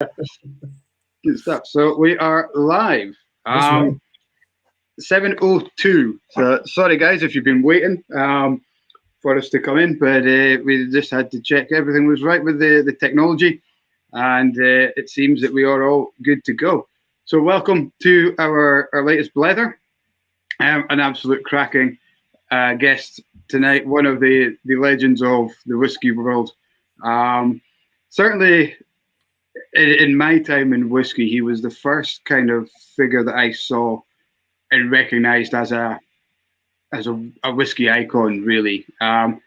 Good stuff. So we are live. 7:02. So sorry guys if you've been waiting for us to come in, but we just had to check everything was right with the technology, and it seems that we are all good to go. So welcome to our latest Blether. An absolute cracking guest tonight, one of the legends of the whiskey world. Certainly in my time in whiskey, he was the first kind of figure that I saw and recognized as a whiskey icon, really. And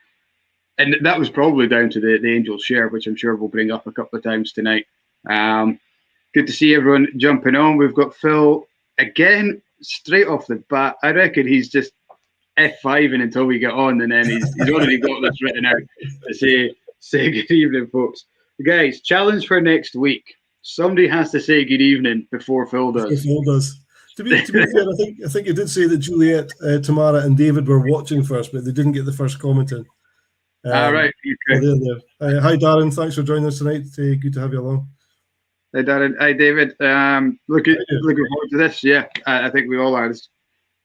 that was probably down to the Angel's Share, which I'm sure we'll bring up a couple of times tonight. Good to see everyone jumping on. We've got Phil again, straight off the bat. I reckon he's just F5ing until we get on, and then he's already got this written out to say good evening, folks. Guys, challenge for next week. Somebody has to say good evening before Phil does. Before Phil does. To be fair, I think you did say that Juliet, Tamara, and David were watching first, but they didn't get the first comment in. All right. Okay. There. Hi, Darren. Thanks for joining us tonight. Good to have you along. Hi, Darren. Hi, David. Looking forward to this. Yeah, I think we all are.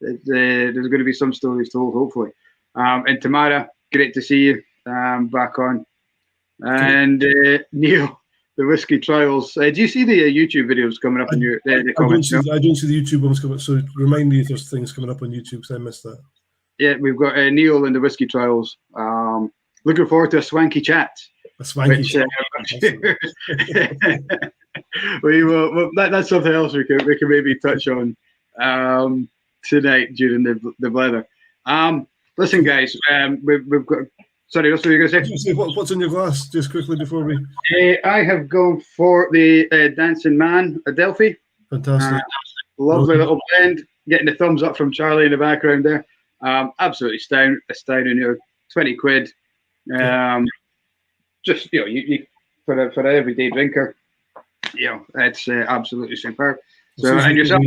There's going to be some stories told, hopefully. And Tamara, great to see you back on. And Neil, the Whiskey Trials. Do you see the YouTube videos coming up in your comments? I don't see the YouTube ones coming up, so remind me if there's things coming up on YouTube, because I missed that. Yeah, we've got Neil and the Whiskey Trials. Looking forward to a swanky chat. A swanky chat. We will. That's something else we can maybe touch on tonight during the Blether. Listen, guys, we've got. Sorry, that's what you're going to say. What's in your glass, just quickly before we... I have gone for the Dancing Man Adelphi. Fantastic. Lovely little blend. Getting the thumbs up from Charlie in the background there. Absolutely astounding. 20 quid. Just, you for an everyday drinker, it's absolutely superb. So, and yourself?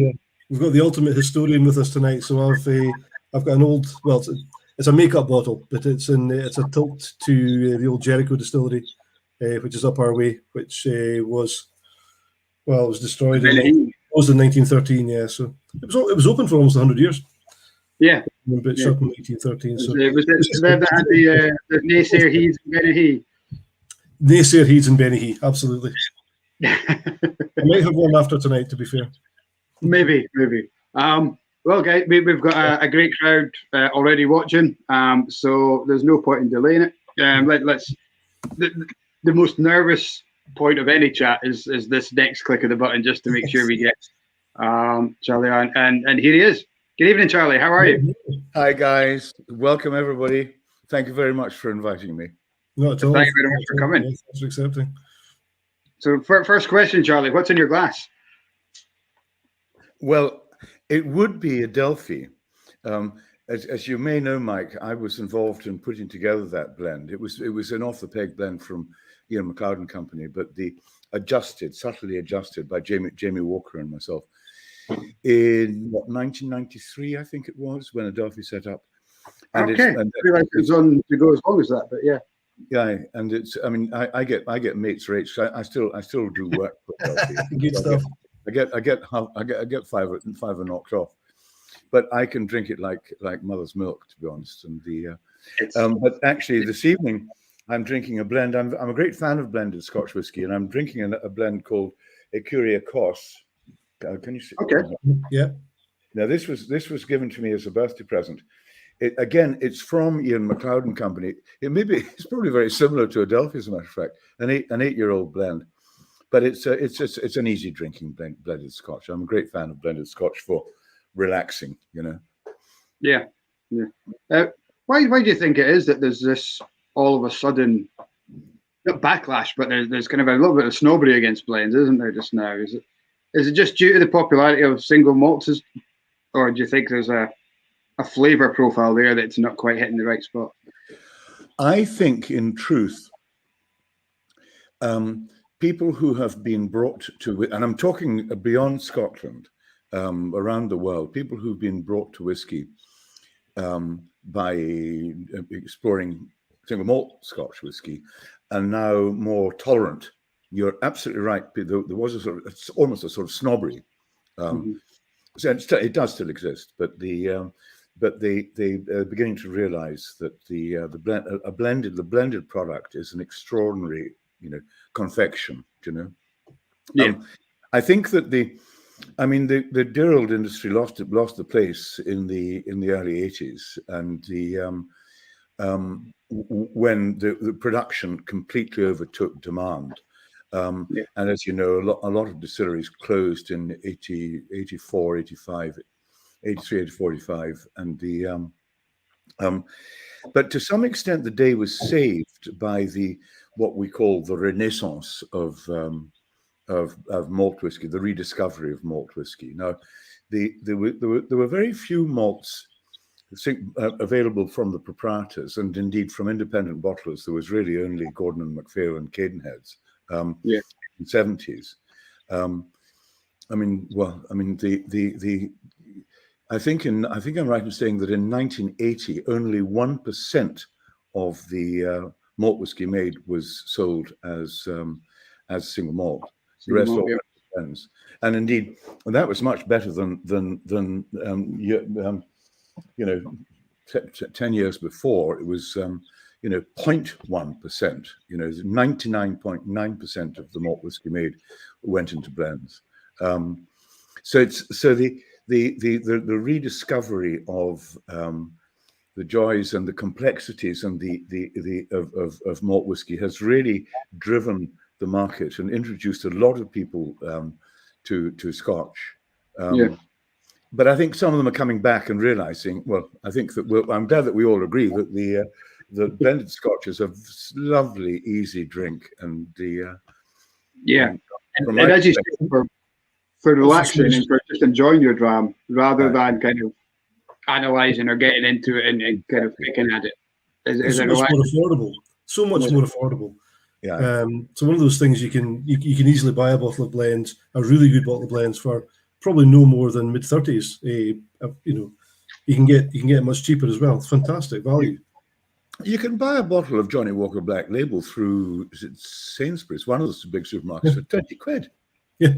We've got the ultimate historian with us tonight. So I've got an old, well, it's a makeup bottle, but it's a tilt to the old Jericho distillery, which is up our way, which was destroyed in 1913. Yeah, so it was open for almost 100 years. Yeah, but shut in 1913. So it was that had the naysayer Heeds and Benny He. Naysayer Heeds and Benny He, absolutely. I might have one after tonight, to be fair. Maybe. Well, guys, we've got a great crowd already watching, so there's no point in delaying it. Let's. The most nervous point of any chat is this next click of the button, just to make sure we get Charlie on, and here he is. Good evening, Charlie. How are you? Hi, guys. Welcome, everybody. Thank you very much for inviting me. Not at all. Thank you very much for coming. Thanks for accepting. So, first question, Charlie. What's in your glass? Well, it would be Adelphi. As you may know, Mike, I was involved in putting together that blend. It was an off-the-peg blend from Ian MacLean and Company, but subtly adjusted by Jamie Walker and myself in 1993, I think it was, when Adelphi set up. And okay, I feel like it's on to go as long as that, but yeah. Yeah, and it's. I mean, I get mates rates. I still do work for Adelphi. Good stuff. I get five are knocked off, but I can drink it like mother's milk, to be honest. And but actually, this evening I'm drinking a blend. I'm a great fan of blended Scotch whiskey, and I'm drinking a blend called Inverurie Kos. Can you see? Okay. Yeah. Now this was given to me as a birthday present. It's from Ian MacLean and Company. It's probably very similar to Adelphi, as a matter of fact, an 8-year-old blend. But it's an easy drinking blended Scotch. I'm a great fan of blended Scotch for relaxing, Yeah. Why do you think it is that there's this all of a sudden, not backlash, but there's kind of a little bit of snobbery against blends, isn't there, just now? Is it just due to the popularity of single malts, or do you think there's a flavour profile there that's not quite hitting the right spot? I think, in truth, people who have been brought to, and I'm talking beyond Scotland, around the world, people who've been brought to whiskey by exploring single malt Scotch whiskey, are now more tolerant you're absolutely right. There was a sort of, it's almost a sort of snobbery. So it does still exist, but they beginning to realise that the blended product is an extraordinary, confection. I think that the distilled industry lost the place in the early 80s, and when the production completely overtook demand. And as you know, a lot of distilleries closed in 80, 84, 85, 83, 84, 85, and but to some extent the day was saved by what we call the renaissance of malt whiskey, the rediscovery of malt whiskey. Now, there were very few malts available from the proprietors, and indeed from independent bottlers. There was really only Gordon and MacPhail and Cadenheads in the 70s. I think I'm right in saying that in 1980, only 1% of the malt whiskey made was sold as single malt. The rest all went to blends, and indeed, that was much better than 10 years before. It was 0.1%. 99.9% of the malt whiskey made went into blends. So the rediscovery of the joys and the complexities and of malt whiskey has really driven the market and introduced a lot of people to Scotch. But I think some of them are coming back and realizing. Well, I think that I'm glad that we all agree that the blended Scotch is a lovely, easy drink, and and as you say, for relaxing and for just enjoying your dram rather than kind of analysing or getting into it and kind of picking at it. It's so much more affordable. So much more affordable. Yeah. So one of those things you can easily buy a bottle of blends, a really good bottle of blends, for probably no more than mid-30s. You can get it much cheaper as well. It's fantastic value. You can buy a bottle of Johnny Walker Black Label through Sainsbury's, one of those big supermarkets, for 20 quid. Yeah.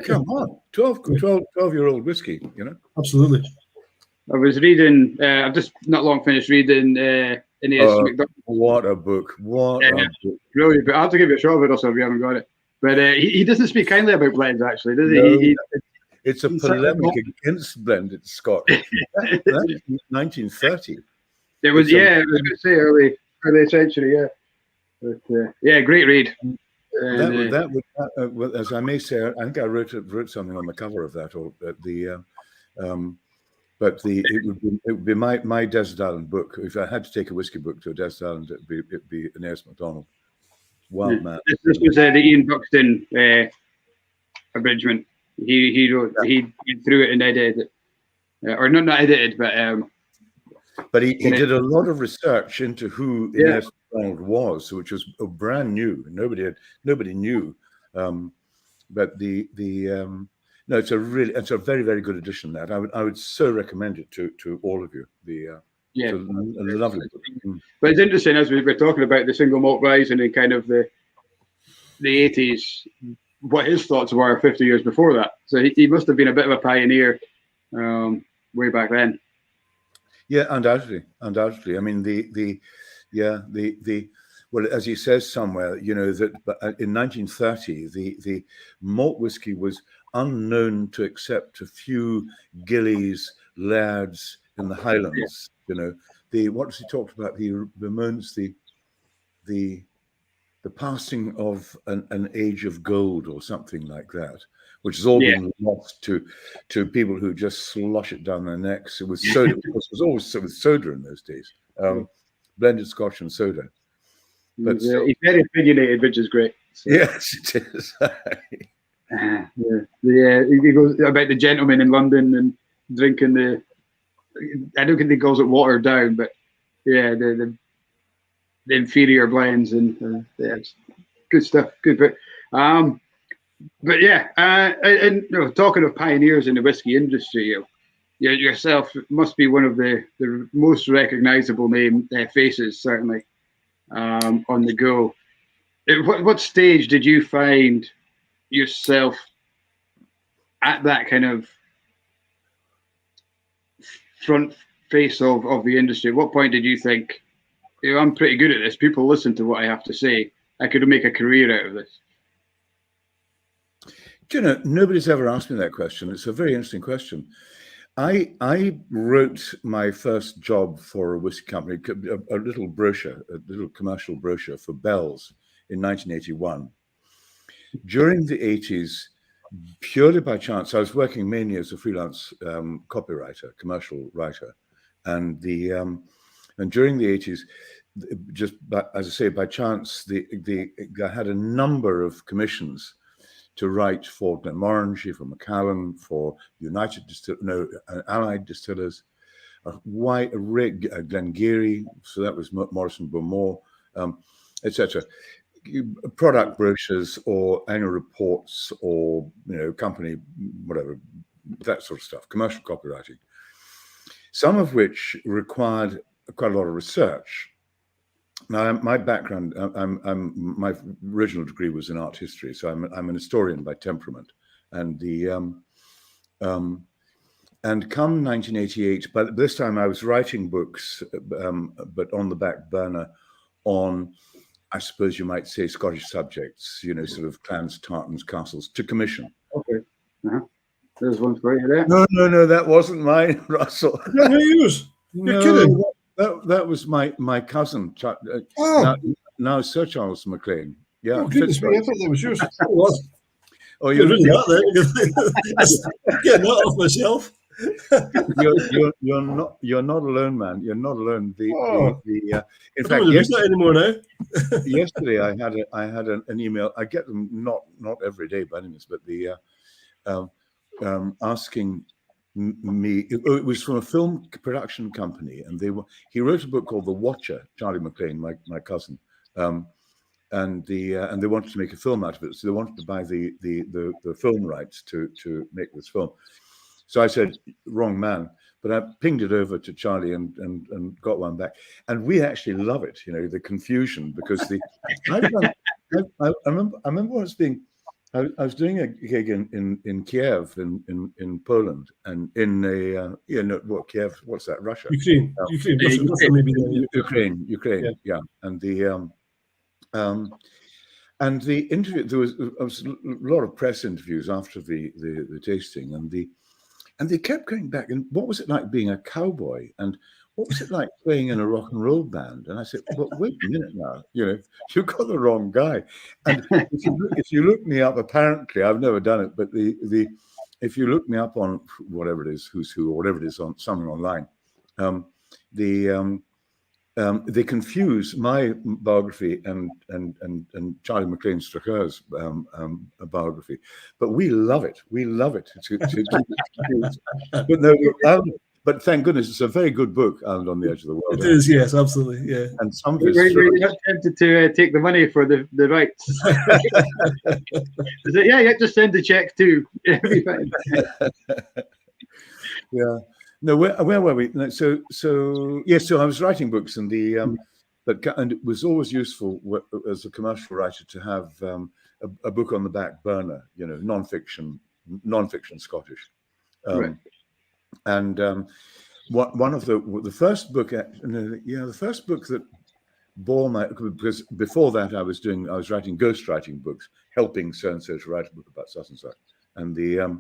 Come on, 12-year-old whiskey, Absolutely. I was reading. I've just not long finished reading Aeneas MacDonald. What a book! What a book! Brilliant. But I have to give you a short of it also if you haven't got it. But he doesn't speak kindly about blends, actually, does he? No, it's a polemic against blended Scotch. That's 1930. It was, I was going to say early century, But great read. As I may say, I think I wrote something on the cover of that, or it would be my desert island book. If I had to take a whiskey book to a desert island, it'd be Aeneas MacDonald. Wild man. This was the Ian Buxton abridgment. He wrote. He threw it and edited it, or not edited, but he did a lot of research into who Aeneas MacDonald was, which was brand new. Nobody knew. But no, it's a very, very good edition. That I would so recommend it to all of you. It's a lovely book. But it's interesting, as we were talking about the single malt rising and kind of the 80s, what his thoughts were 50 years before that. So he must have been a bit of a pioneer way back then. Yeah, undoubtedly. I mean, well, as he says somewhere, that in 1930, the malt whiskey was unknown to except a few gillies, lairds in the Highlands. What does he talk about? He bemoans the passing of an age of gold or something like that, which has all been lost to people who just slosh it down their necks. It was soda. Of course, it was always with soda in those days, blended Scotch and soda. But he's very opinionated, which is great. So. Yes, it is. He goes about the gentleman in London and drinking I don't think he calls it watered down, but the inferior blends and it's good stuff. Good bit. But and talking of pioneers in the whiskey industry, yourself must be one of the most recognizable faces, certainly, on the go. What stage did you find yourself at that kind of front face of the industry? At what point did you think, I'm pretty good at this, people listen to what I have to say, I could make a career out of this? Do you know, nobody's ever asked me that question. It's a very interesting question. I wrote my first job for a whiskey company, a little brochure, a little commercial brochure for Bell's in 1981. During the 80s, purely by chance, I was working mainly as a freelance copywriter, commercial writer, and during the 80s, just as I say, by chance, I had a number of commissions to write for Glenmorangie, for Macallan, for Allied Distillers, Glengarry, so that was Morrison Beaumont, etc. Product brochures or annual reports or company, whatever, that sort of stuff, commercial copywriting. Some of which required quite a lot of research. Now, my background, my original degree was in art history, so I'm an historian by temperament, and come 1988. But this time I was writing books, but on the back burner, on, I suppose you might say, Scottish subjects, sort of clans, tartans, castles, to commission. Okay, there's one for you there. No, that wasn't mine, Russell. No, yours. You're kidding. That was my cousin, now Sir Charles MacLean. Yeah. Oh, goodness me, I thought that was yours. Oh, you're really not there. Getting that off myself. You're not alone, man. You're not alone. In fact, yesterday anymore now. Yesterday I had an email. I get them not every day by any means, but asking me. It was from a film production company, and he wrote a book called The Watcher. Charlie MacLean, my cousin, and they wanted to make a film out of it. So they wanted to buy the film rights to make this film. So I said, wrong man. But I pinged it over to Charlie and got one back. And we actually love it, the confusion, because I remember once I was doing a gig in Kiev in Poland, and in Kiev, what's that, Russia? Ukraine, Russia maybe. Ukraine, yeah. And the interview, there was a lot of press interviews after the tasting, and they kept going back. And what was it like being a cowboy? And what was it like playing in a rock and roll band? And I said, well, wait a minute now. You've got the wrong guy. And if you look me up, apparently, I've never done it, but if you look me up on whatever it is, Who's Who, or whatever it is, on something online, they confuse my biography and Charlie MacLean Strachan's biography, but we love it. We love it. But thank goodness, it's a very good book, Island on the Edge of the World. It is, yes, absolutely, yeah. And some of you're not tempted to take the money for the rights. Yeah, just send the check too. Yeah. No, where were we? So I was writing books, and and it was always useful as a commercial writer to have a book on the back burner, non-fiction Scottish. Right. And one of the first book, the first book that bore because before that I was writing ghostwriting books, helping so and so to write a book about such and such, and the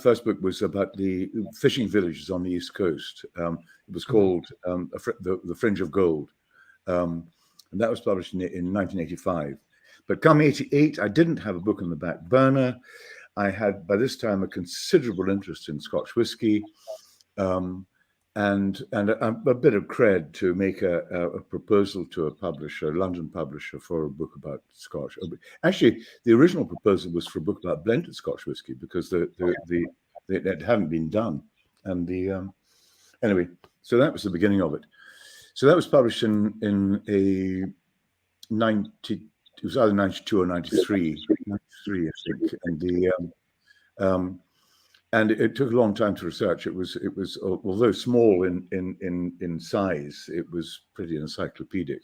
first book was about the fishing villages on the East Coast. It was called The Fringe of Gold, and that was published in 1985. But come 88, I didn't have a book on the back burner. I had, by this time, a considerable interest in Scotch whisky, and a bit of cred to make a proposal to a London publisher, for a book about Scotch. Actually, the original proposal was for a book about blended Scotch whisky, because it hadn't been done. And anyway, so that was the beginning of it. So that was published in a 90. It was either 92 or 93, I think, and it took a long time to research. It was although small in size, it was pretty encyclopedic.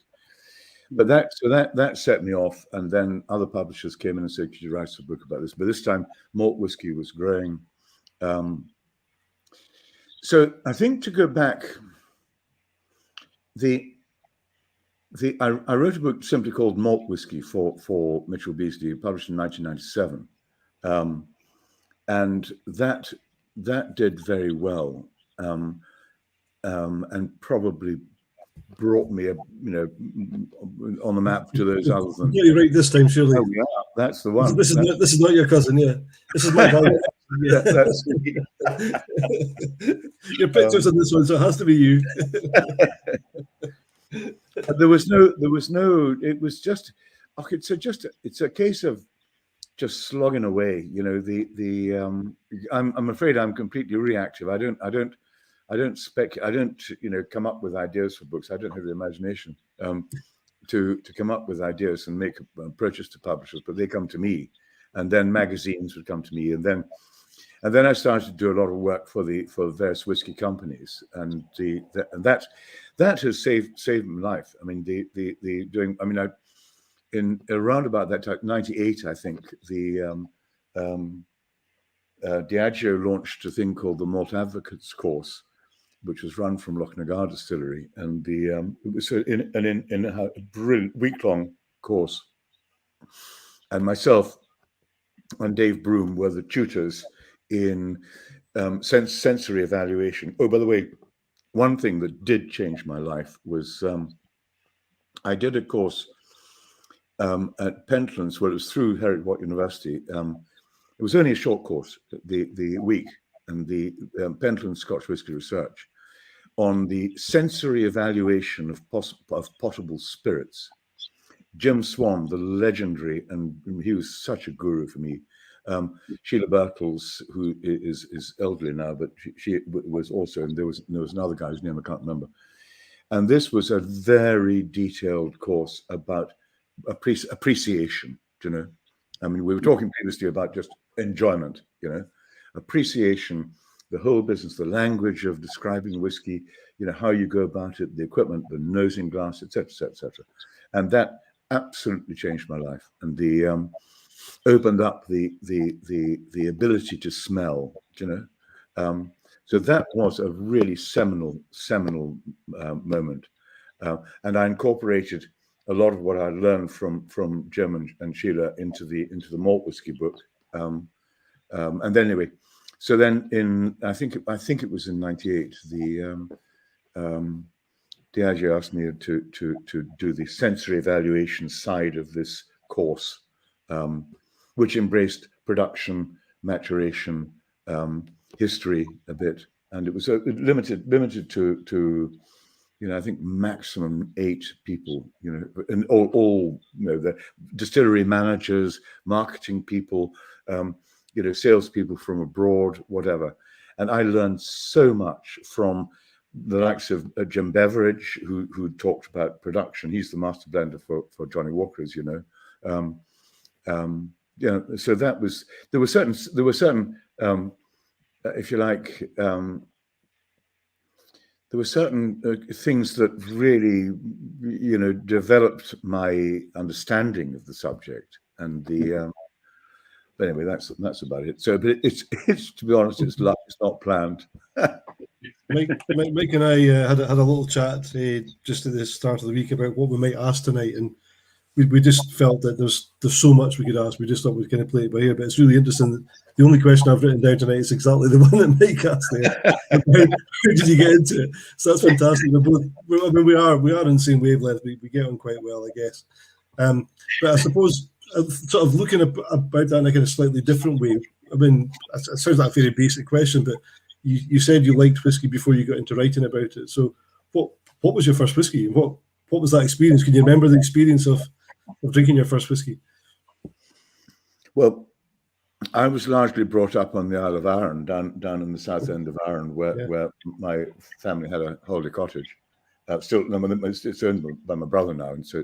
But that set me off, and then other publishers came in and said, "Could you write a book about this?" But this time, malt whiskey was growing. So I think, to go back, I wrote a book simply called Malt Whiskey for Mitchell Beazley, published in 1997, and that did very well, and probably brought me on the map to those other than. Yeah, you're right this time, surely. Oh, yeah, that's the one. This is not your cousin, yeah. This is my brother. Yeah. That's Your picture's on this one, so it has to be you. There was no. It was just. Okay, so it's a case of just slogging away. I'm afraid I'm completely reactive. I don't come up with ideas for books. I don't have the imagination to come up with ideas and make approaches to publishers, but they come to me, and then magazines would come to me, and then I started to do a lot of work for various whiskey companies, and that has saved my life. I mean, in around about that time, 98, I think, Diageo launched a thing called the Malt Advocates course, which was run from Lochnagar Distillery, and it was in a brilliant week-long course. And myself and Dave Broom were the tutors in sensory evaluation. Oh, by the way, one thing that did change my life was I did a course at Pentlands, where it was through Heriot Watt University. It was only a short course, the week, and the Pentlands Scotch Whisky Research on the sensory evaluation of potable spirits. Jim Swan, the legendary, and he was such a guru for me. Sheila Birtles, who is elderly now, but she was also, and there was another guy whose name I can't remember. And this was a very detailed course about appreciation. I mean, we were talking previously about just enjoyment. Appreciation, the whole business, the language of describing whiskey. How you go about it, the equipment, the nosing glass, etc., etc. And that absolutely changed my life, and opened up the ability to smell. So that was a really seminal moment, and I incorporated a lot of what I learned from Jim and Sheila into the malt whiskey book. And then anyway, so then I think it was in '98, Diageo asked me to do the sensory evaluation side of this course, which embraced production, maturation, history a bit, and it was limited to I think maximum 8 people, and all the distillery managers, marketing people, salespeople from abroad, whatever. And I learned so much from the likes of Jim Beveridge, who talked about production. He's the master blender for Johnny Walker, as you know. So that was, there were certain if you like, there were certain things that really, developed my understanding of the subject, and but anyway, that's about it. So, but it's to be honest, it's luck. It's not planned. Mike and I had a little chat just at the start of the week about what we might ask tonight, and we just felt that there's so much we could ask. We just thought we'd kind of play it by ear, but it's really interesting that the only question I've written down tonight is exactly the one that Mike asked there. How did you get into it? So that's fantastic. We are in the same wavelength. We get on quite well, I guess. But I suppose sort of looking about that in a kind of slightly different way. I mean, it sounds like a very basic question, but you said you liked whiskey before you got into writing about it. So what was your first whiskey? What was that experience? Can you remember the experience of drinking your first whiskey? Well, I was largely brought up on the Isle of Arran, down in the south end of Arran, where my family had a holiday cottage. It's owned by my brother now, and so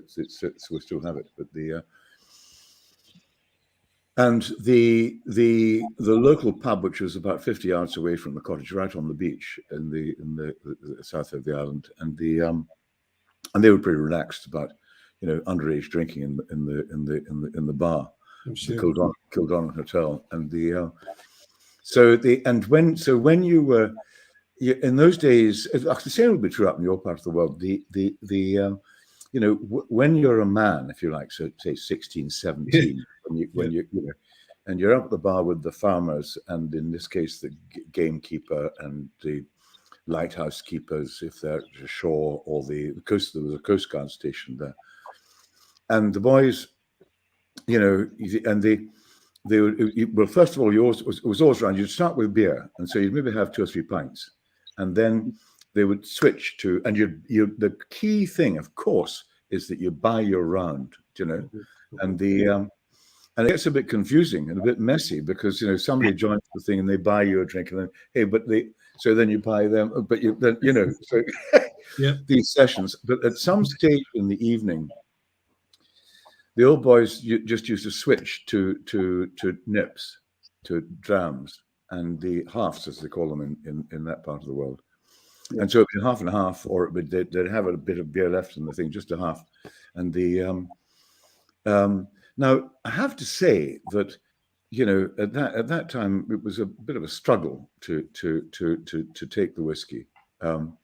we still have it. But the local pub, which was about 50 yards away from the cottage, right on the beach in the south of the island, and they were pretty relaxed about underage drinking in the bar, the Kildon Hotel, and when you were in those days, the same would be true up in your part of the world. When you're a man, if you like, so say 16, 17, and you're up at the bar with the farmers, and in this case, the gamekeeper and the lighthouse keepers, if they're ashore, or the coast. There was a coast guard station there, and the boys, and they would. Well, first of all, it was always around. You'd start with beer, and so you'd maybe have 2 or 3 pints, and then they would switch to. And the key thing, of course, is that you buy your round, and it gets a bit confusing and a bit messy because somebody joins the thing and they buy you a drink, and then so then you buy them, but so these sessions. But at some stage in the evening, the old boys just used to switch to nips, to drams, and the halves, as they call them in that part of the world. And so it'd be half and half, or they'd have a bit of beer left in the thing, just a half. And now I have to say that at that time it was a bit of a struggle to take the whiskey, and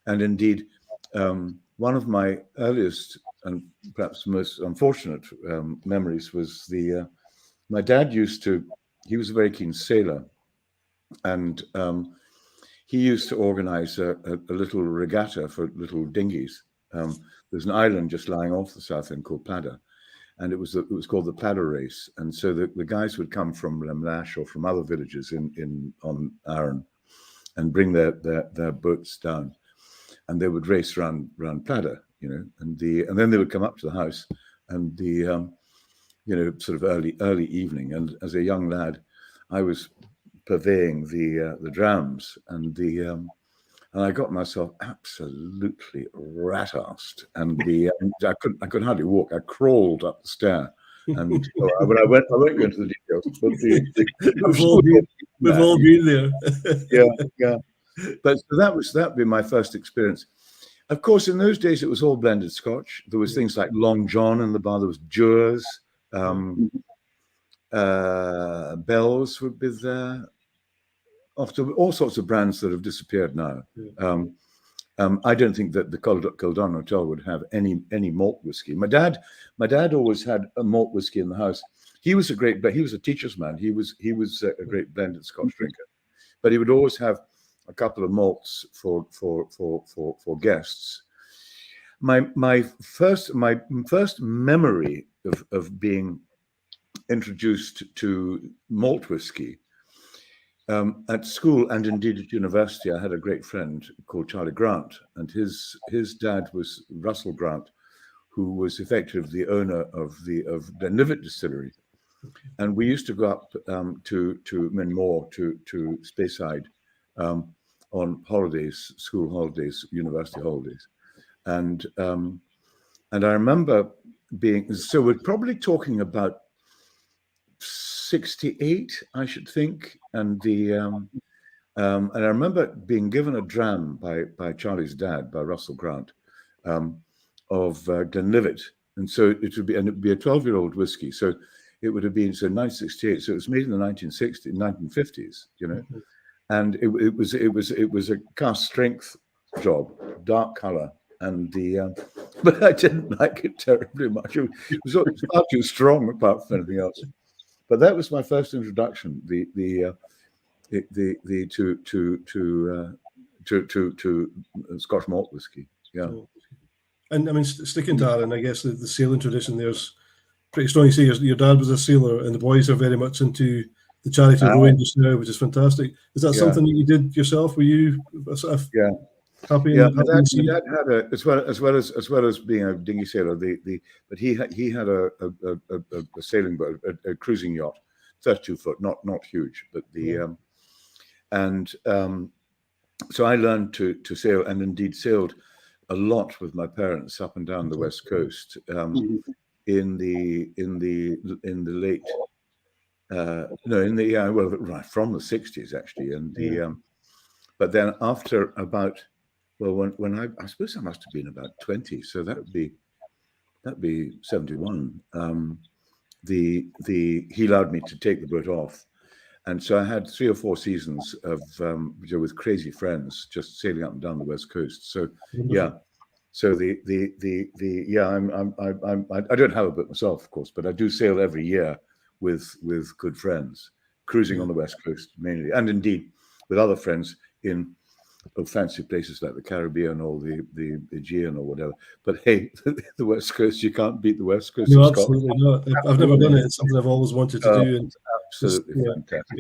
indeed one of my earliest and perhaps most unfortunate memories was my dad he was a very keen sailor, and he used to organize a little regatta for little dinghies. There's an island just lying off the south end called Pladda, and it was called the Pladda race. And so the guys would come from Lemlash or from other villages on Arran and bring their boats down, and they would race around Pladda, and then they would come up to the house, and sort of early evening. And as a young lad, I was purveying the drams, and I got myself absolutely rat-assed, and I couldn't hardly walk. I crawled up the stair, and I won't go into the details. But we've all been there. yeah. But so that'd be my first experience. Of course, in those days, it was all blended Scotch. There was things like Long John in the bar. There was Dewars. Bells would be there. After all sorts of brands that have disappeared now. I don't think that the Kildon Hotel would have any malt whiskey. My dad always had a malt whiskey in the house. He was a teacher's man. He was a great blended Scotch drinker, but he would always have a couple of malts for guests. My first memory of being introduced to malt whiskey at school, and indeed at university, I had a great friend called Charlie Grant, and his dad was Russell Grant, who was effectively the owner of Glenlivet Distillery, and we used to go up to Minmore to Speyside on holidays, school holidays, university holidays, and I remember so we're probably talking about 68, I should think, and and I remember being given a dram by Charlie's dad, by Russell Grant, of Glenlivet, and so it would be a 12-year-old whiskey, so it would have been 1968, so it was made in the 1950s, and it was a cast strength job, dark color, and but I didn't like it terribly much. It was far too strong, apart from anything else. But that was my first introduction, to Scotch malt whiskey. Yeah. And I mean, sticking to that, and I guess the sailing tradition there's pretty strong. You say your dad was a sailor, and the boys are very much into the charity rowing just now, which is fantastic. Is that something that you did yourself? Were you sort of happy? Yeah, my dad had as well as being a dinghy sailor. But he had a sailing boat, a cruising yacht, 32 foot, not huge, but so I learned to sail, and indeed sailed a lot with my parents up and down the west coast in the late from the 60s actually, and but then after about when I suppose I must have been about 20, so that would be that'd be 71. He allowed me to take the boat off, and so I had 3 or 4 seasons of with crazy friends just sailing up and down the west coast. So yeah, so I don't have a boat myself, of course, but I do sail every year with good friends, cruising on the west coast mainly, and indeed with other friends in fancy places like the Caribbean or the Aegean or whatever. But hey, the west coast, you can't beat the west coast. No, of Scotland. absolutely not. I've never done it. It's something I've always wanted to do. And absolutely fantastic.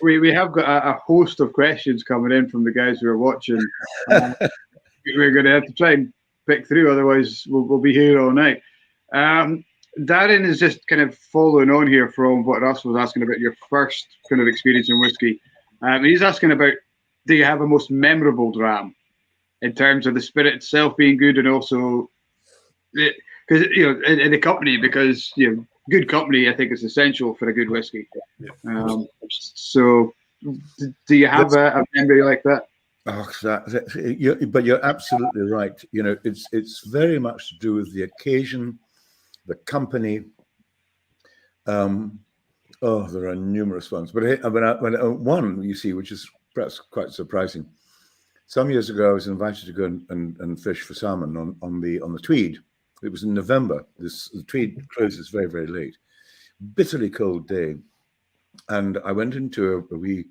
We have got a host of questions coming in from the guys who are watching. We're going to have to try and pick through, otherwise we'll be here all night. Darren is just kind of following on here from what Russ was asking about your first kind of experience in whiskey. He's asking about, do you have a most memorable dram in terms of the spirit itself being good, and also because in the company, because good company I think is essential for a good whiskey. So do you have a memory like that? Oh, but you're absolutely right. It's very much to do with the occasion, the company. There are numerous ones, but one you see, which is perhaps quite surprising. Some years ago, I was invited to go and fish for salmon on the Tweed. It was in November. The Tweed closes very, very late. Bitterly cold day, and I went into a wee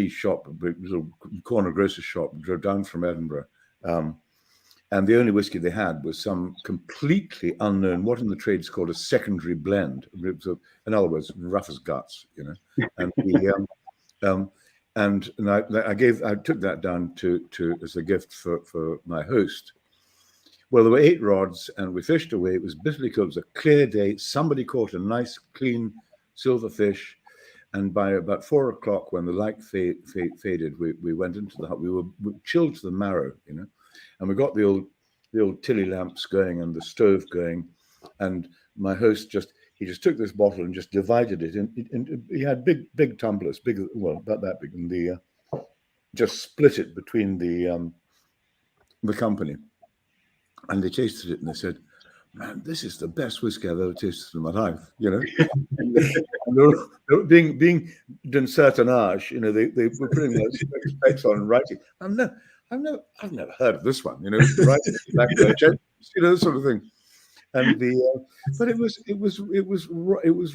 shop, a little corner grocer's shop. Drove down from Edinburgh. And the only whiskey they had was some completely unknown, what in the trade is called a secondary blend. In other words, rough as guts, And I took that down to as a gift for my host. Well, there were 8 rods, and we fished away. It was bitterly cold. It was a clear day. Somebody caught a nice, clean silver fish, and by about 4 o'clock, when the light faded, we went into the hut. We were chilled to the marrow, And we got the old Tilly lamps going and the stove going, and my host just took this bottle and just divided it. He had big tumblers, about that big, and just split it between the company. And they tasted it and they said, "Man, this is the best whiskey I've ever tasted in my life." And being d'un certain age, they were putting their specs on and writing. I've never heard of this one, right? That sort of thing. And but it was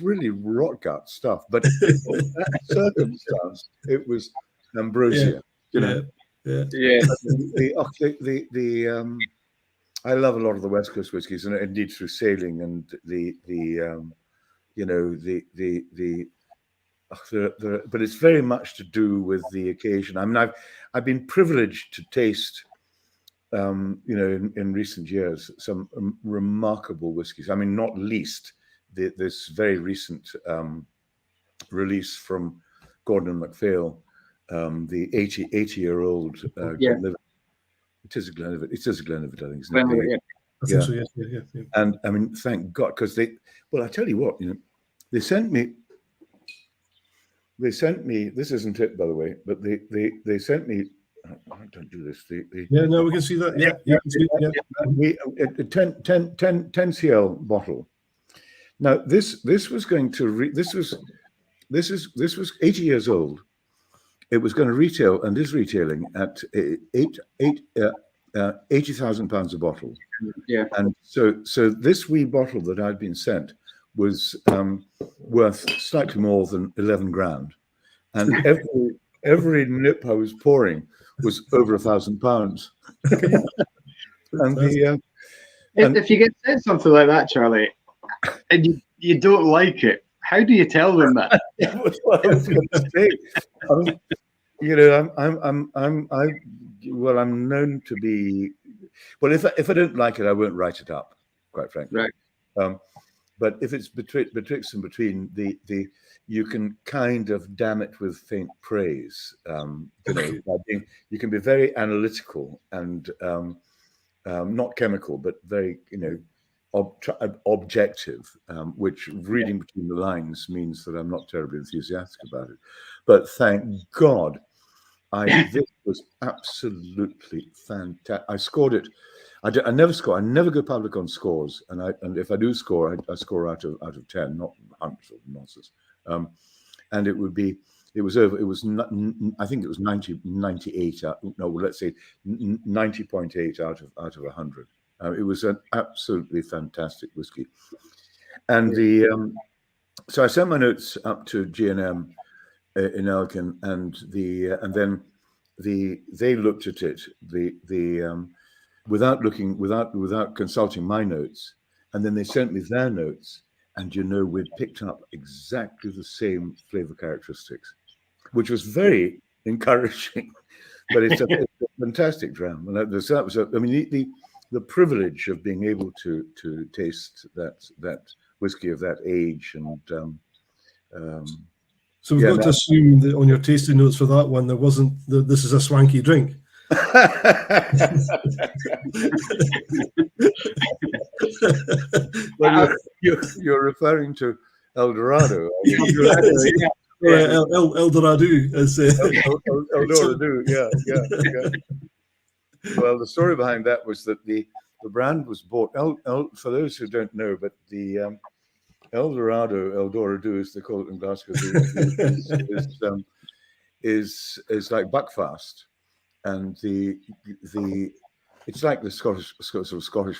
really rot gut stuff. But in that circumstance, it was ambrosia. I love a lot of the West Coast whiskies, and indeed through sailing and but it's very much to do with the occasion. I mean, I've been privileged to taste, in recent years, some remarkable whiskies. I mean, not least this very recent release from Gordon and MacPhail, the 80-year-old Glenlivet. It is a Glenlivet. It is a Glenlivet, I think, isn't it? I think so, yeah. And I mean, thank God, because I tell you what, they sent me. This isn't it, by the way, but they sent me. Don't do this. No, we can see that. A 10 cl bottle. Now this was going to this was 80 years old. It was going to retail and is retailing at £80,000 a bottle. Yeah. And so this wee bottle that I'd been sent was worth slightly more than 11 grand, and every nip I was pouring was over £1,000. And if you get sent something like that, Charlie, and you don't like it, how do you tell them that? That's what I was going to say. I'm known to be. Well, if I don't like it, I won't write it up, quite frankly. Right. But if it's betwixt and between, you can kind of damn it with faint praise. You can be very analytical and not chemical, but very objective, which reading between the lines means that I'm not terribly enthusiastic about it. But thank God, this was absolutely fantastic. I scored it. I never score. I never go public on scores, and if I do score, I score out of 10, not hundreds of nonsense. And it would be. It was over. It was. I think it was 98. No, let's say 90.8 out of 100. It was an absolutely fantastic whiskey, and so I sent my notes up to G&M in Elgin, and then they looked at it without consulting my notes, and then they sent me their notes, and we'd picked up exactly the same flavor characteristics, which was very encouraging. But it's a fantastic dram, and that was the privilege of being able to taste that whiskey of that age, and so we've got to assume that on your tasting notes for that one, there wasn't this is a swanky drink. Well, you're referring to El Dorado. El Dorado, as El Dorado, yeah. Well, the story behind that was that the brand was bought. For those who don't know, but the El Dorado, as they call it in Glasgow, is like Buckfast, and it's like the Scottish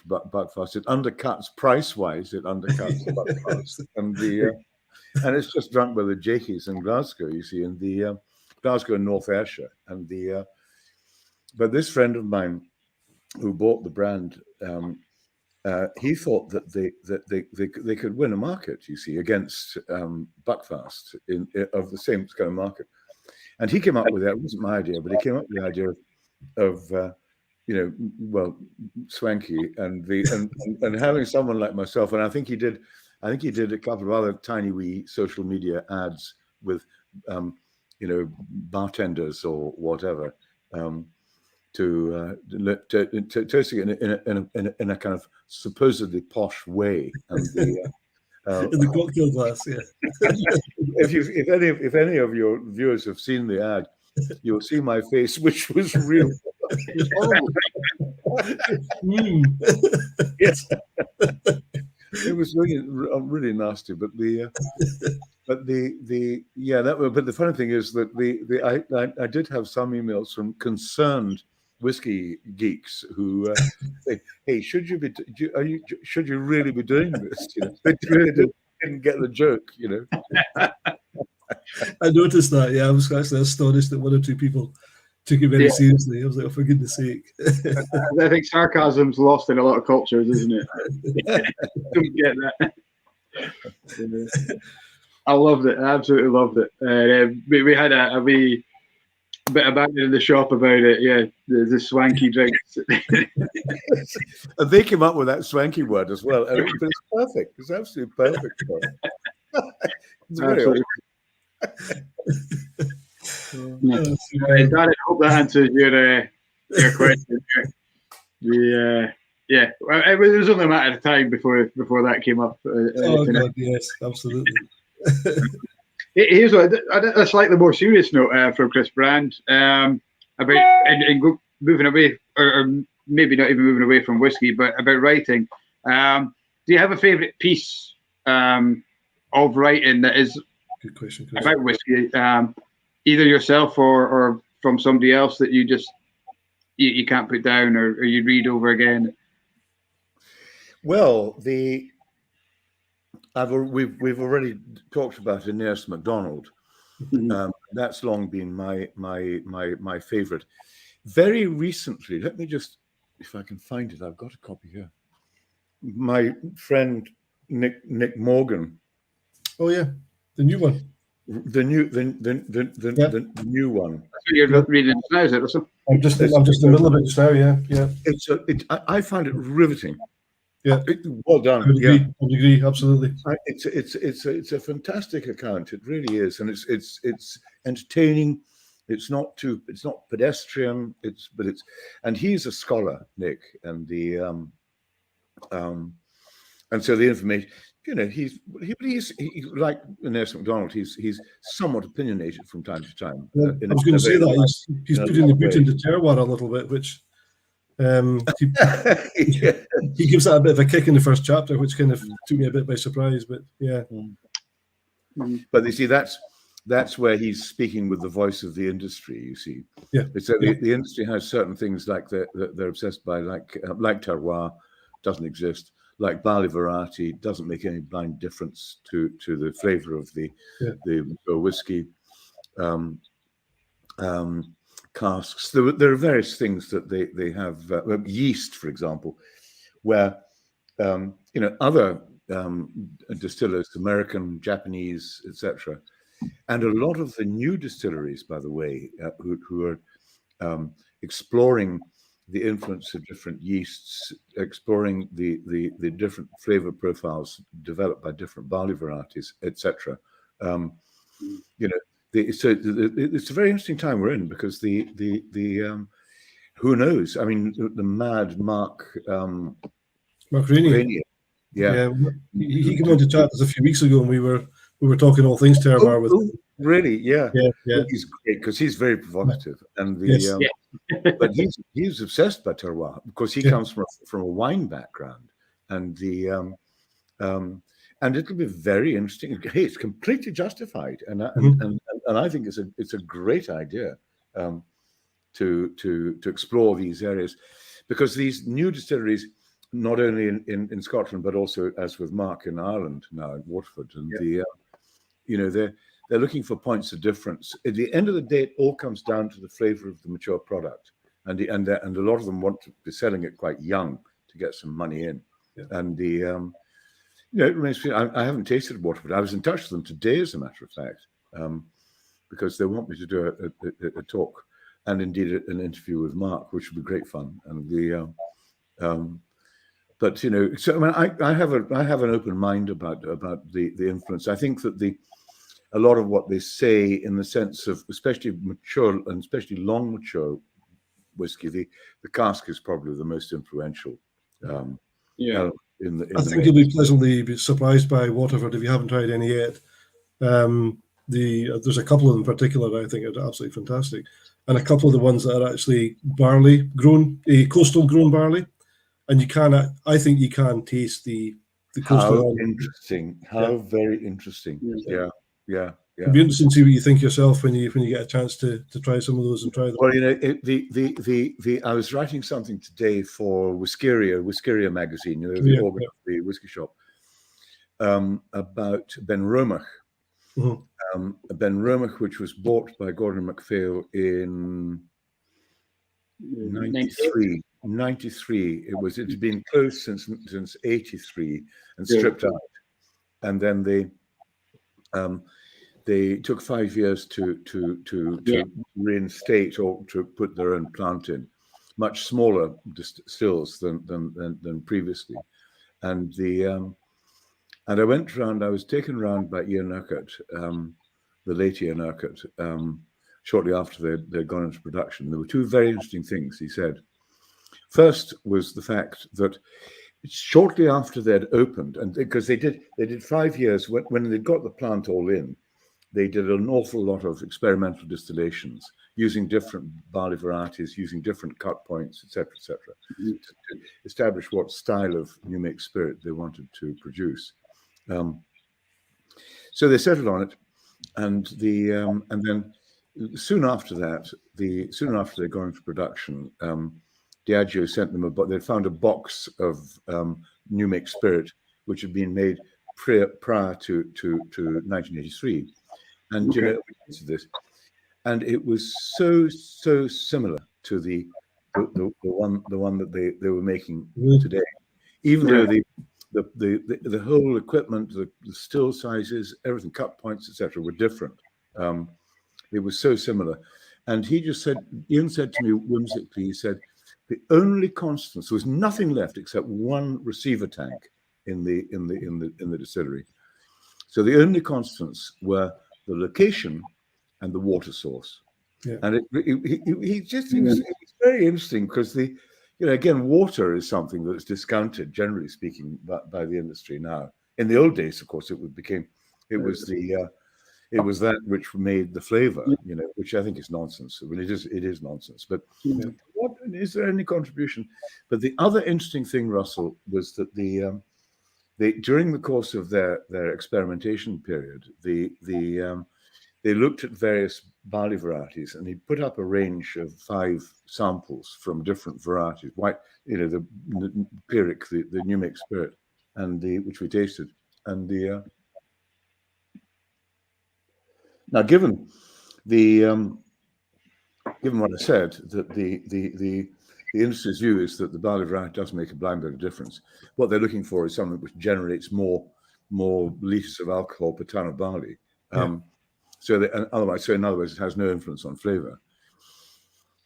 Buckfast. It undercuts price-wise. It undercuts Buckfast, and it's just drunk by the Jakies in Glasgow. You see, in the Glasgow and North Ayrshire, and but this friend of mine who bought the brand, he thought that they could win a market, you see, against Buckfast of the same kind of market. And he came up with that. It wasn't my idea, but he came up with the idea of swanky and having someone like myself. And I think he did a couple of other tiny wee social media ads with bartenders or whatever. Toasting it in a kind of supposedly posh way, and in the cocktail glass, yeah. if any of your viewers have seen the ad, you'll see my face, which was real. Horrible. Yes, it was really nasty. But the funny thing is that I did have some emails from concerned whiskey geeks who say, "Hey, should you really be doing this?" They really didn't get the joke, I noticed that. Yeah, I was actually astonished that one or two people took it very seriously. I was like, oh, for goodness sake. I think sarcasm's lost in a lot of cultures, isn't it? Don't get that. I loved it. I absolutely loved it. We had a wee bit of banter in the shop about it. Yeah, the swanky drinks. And they came up with that swanky word as well. And it's perfect. It's absolutely perfect. It's very Darren, I hope that answers your question. It was only a matter of time before that came up. God, yes, absolutely. Here's a slightly more serious note from Chris Brand about and moving away, or maybe not even moving away from whiskey, but about writing. Do you have a favourite piece of writing that is good question, Chris, about whiskey, either yourself or from somebody else that you just you can't put down or you read over again? Well, we've already talked about Inez MacDonald. Mm-hmm. That's long been my favourite. Very recently, let me just, if I can find it, I've got a copy here. My friend Nick Morgan. Oh yeah, the new one. The new one. You're not reading it now, is it? Or something? I'm just in the middle of it just now. Yeah. I find it riveting. Yeah. Well done. I would agree. Absolutely. It's a fantastic account. It really is, and it's entertaining. It's not pedestrian. And he's a scholar, Nick, and and so the information. He's like Inez MacDonald. He's somewhat opinionated from time to time. I was going to say that he's putting the boot into terroir a little bit, which He, Yeah. he gives that a bit of a kick in the first chapter, which kind of took me a bit by surprise. But yeah, But you see, that's where he's speaking with the voice of the industry. You see, yeah, it's that the industry has certain things like they're obsessed by, like terroir doesn't exist, like barley variety doesn't make any blind difference to the flavour of the whiskey. Casks. There are various things that they have. Yeast, for example, where other distillers, American, Japanese, etc., and a lot of the new distilleries, by the way, who are exploring the influence of different yeasts, exploring the different flavor profiles developed by different barley varieties, etc. So it's a very interesting time we're in, because the who knows? I mean, the mad Mark Rainey. Yeah. He came on to chat us a few weeks ago, and we were talking all things terroir with him. Really? Yeah. Yeah. He's great because he's very provocative, and but he's obsessed by terroir because he comes from a wine background, and and it'll be very interesting. Hey, it's completely justified, and I think it's a great idea to explore these areas, because these new distilleries, not only in Scotland but also, as with Mark, in Ireland now, in Waterford, and they're looking for points of difference. At the end of the day, it all comes down to the flavour of the mature product, and a lot of them want to be selling it quite young to get some money in, and it remains. I haven't tasted Waterford. I was in touch with them today, as a matter of fact, because they want me to do a talk, and indeed an interview with Mark, which would be great fun. And but so I mean, I have an open mind about the influence. I think that a lot of what they say, in the sense of especially mature and especially long mature whiskey, the cask is probably the most influential. I think you'll be pleasantly surprised by Waterford if you haven't tried any yet. There's a couple of them in particular that I think are absolutely fantastic, and a couple of the ones that are actually barley grown, coastal grown barley, and I think you can taste the coastal. How interesting! How very interesting! Yeah. It'd be interesting to see what you think yourself when you get a chance to try some of those and try them. Well, I was writing something today for Whiskeria magazine, the organ of the whiskey shop, about Ben Romach. Ben Romach, which was bought by Gordon MacPhail in 93. It had been closed since 83 and stripped out, and then they took 5 years to reinstate, or to put their own plant in, much smaller stills than previously, and I went round. I was taken round by Ian Urquhart, the late Ian Urquhart, shortly after they'd gone into production. There were two very interesting things he said. First was the fact that shortly after they'd opened, and because they did 5 years when they got the plant all in, they did an awful lot of experimental distillations using different barley varieties, using different cut points, etc., to establish what style of new make spirit they wanted to produce. So they settled on it, and then soon after they'd gone into production, Diageo sent them they'd found a box of new make spirit which had been made prior to 1983. And this, and it was so similar to the one that they were making today, even though the whole equipment, the still sizes, everything, cut points, etc., were different. It was so similar, and Ian said to me whimsically, he said, the only constants, there was nothing left except one receiver tank in the distillery. So the only constants were the location and the water source. And it was very interesting, because again, water is something that's discounted, generally speaking, by the industry now. In the old days, of course, it was It was that which made the flavor, which I think is nonsense. I mean, it is nonsense. But what is there any contribution? But the other interesting thing, Russell, was that they during the course of their experimentation period, they looked at various barley varieties, and he put up a range of 5 samples from different varieties. White, the Pyrrhic, the new make spirit, and which we tasted, and now given what I said, that the industry's view is that the barley variety does make a blind bit of difference. What they're looking for is something which generates more liters of alcohol per ton of barley. So in other words, it has no influence on flavor.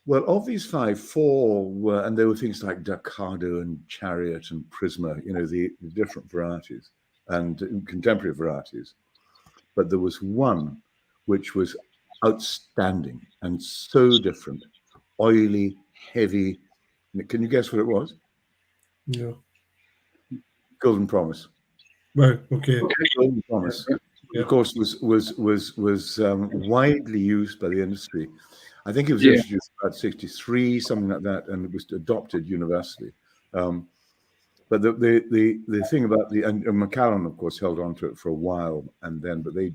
Well, of these 5, 4 were, and there were things like Dorado and Chariot and Prisma, the different varieties and contemporary varieties. But there was one which was outstanding and so different, oily, heavy. Can you guess what it was? Yeah. Golden Promise. Right. Okay. Golden Promise. Of course, was widely used by the industry. I think it was introduced about 1963, something like that, and it was adopted universally. But the thing about and Macallan, of course, held on to it for a while, but they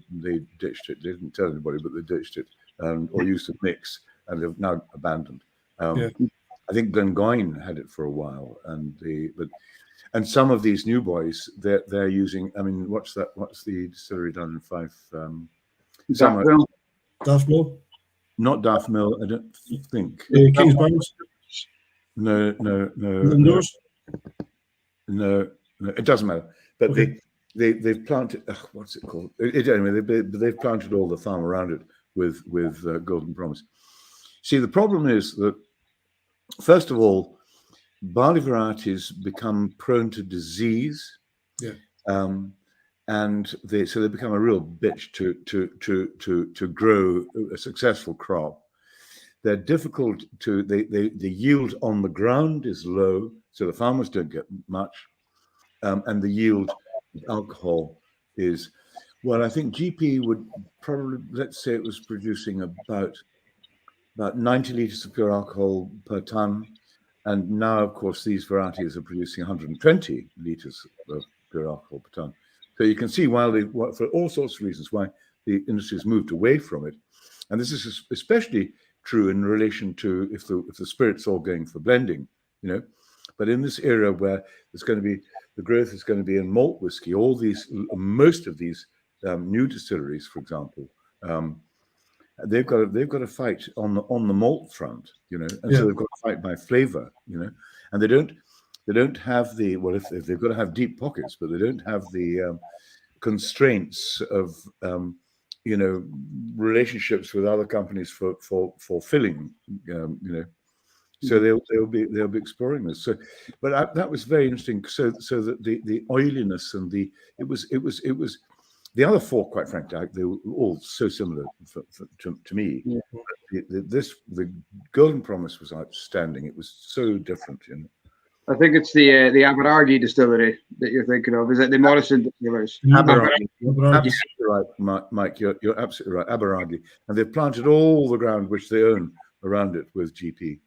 ditched it. They didn't tell anybody, but they ditched it, or used to mix, and they've now abandoned. I think Glengoyne had it for a while, and some of these new boys, they're using. I mean, what's the distillery done in Fife? Daft Mill? Not Daft Mill, I don't think. King's Barnes? No. No, it doesn't matter. But okay. they've planted. What's it called? Anyway, they've planted all the farm around it with Golden Promise. See, the problem is that, first of all, barley varieties become prone to disease, and they become a real bitch to grow a successful crop. They're difficult to. The yield on the ground is low, so the farmers don't get much, and the yield of alcohol is. Well, I think GP would probably, let's say it was producing about 90 litres of pure alcohol per ton. And now, of course, these varieties are producing 120 litres of pure alcohol per ton. So you can see for all sorts of reasons, why the industry has moved away from it. And this is especially true in relation to if the spirit's all going for blending, But in this era where the growth is going to be in malt whiskey, most of these new distilleries, for example, they've got to fight on the malt front, and so they've got to fight by flavor, and they don't have if they've got to have deep pockets, but they don't have the constraints of relationships with other companies for filling, So they'll be exploring this. So, but that was very interesting. So that the oiliness and it was. The other 4, quite frankly, they were all so similar to me. The Golden Promise was outstanding. It was so different. I think it's the Inverurie distillery that you're thinking of. Is it the Morrison distillers? Absolutely right, Mike. You're absolutely right. Inverurie, and they've planted all the ground which they own around it with GP.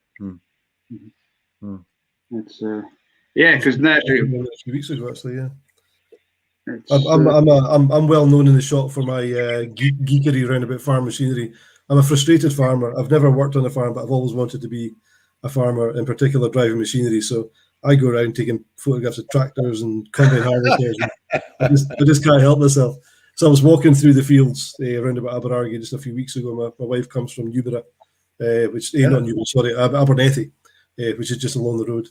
It's because now a few weeks ago, actually, yeah. I'm well known in the shop for my geekery around about farm machinery. I'm a frustrated farmer. I've never worked on a farm, but I've always wanted to be a farmer, in particular driving machinery. So I go around taking photographs of tractors and combine harvesters. I just can't help myself. So I was walking through the fields around about Inverurie just a few weeks ago. My wife comes from Newborough, not Newborough, sorry, Abernethy, which is just along the road.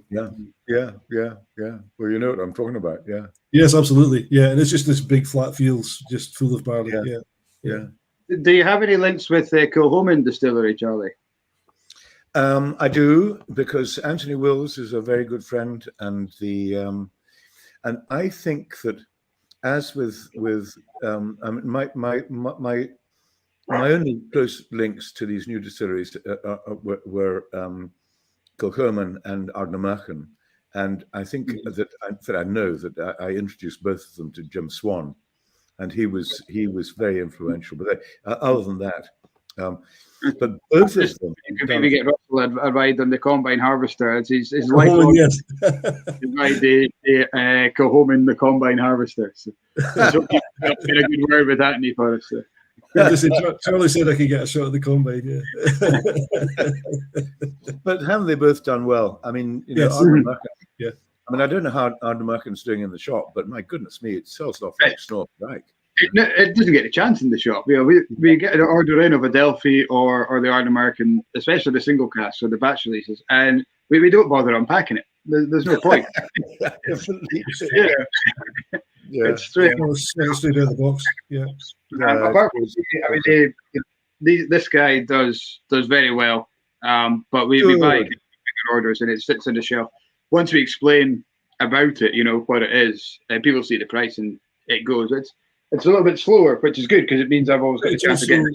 Yeah. Well, you know what I'm talking about. Yeah. Yes, absolutely. Yeah, and it's just this big flat fields, just full of barley. Yeah. Do you have any links with Kilhoman Distillery, Charlie? I do, because Anthony Wills is a very good friend, and I think that, as with my only close links to these new distilleries were Kilchoman and Ardnamurchan. And I think that I know that I introduced both of them to Jim Swan, and he was very influential. But other than that, but both of them. You could maybe get Russell a ride on the combine harvester. It's his Oh, lifelong yes. to ride the Coleman the combine harvester. So you got a good word with that, for us. So. Charlie said I could get a shot at the combine. Yeah. But haven't they both done well? I mean, Yes. Yeah. I mean, I don't know how Ardnamurchan's doing in the shop, but my goodness me, it sells off like snort right. It doesn't get a chance in the shop. You know, we get an order in of a Delphi or the Ardnamurchan, especially the single cast or the batch releases, and we don't bother unpacking it. There's no point. Yeah. It's straight. Straight out of the box. Yeah. Apart from, I mean, this guy does very well. But we buy bigger orders and it sits on the shelf. Once we explain about it, you know what it is, people see the price and it goes. It's a little bit slower, which is good because it means I've always got a chance to get it.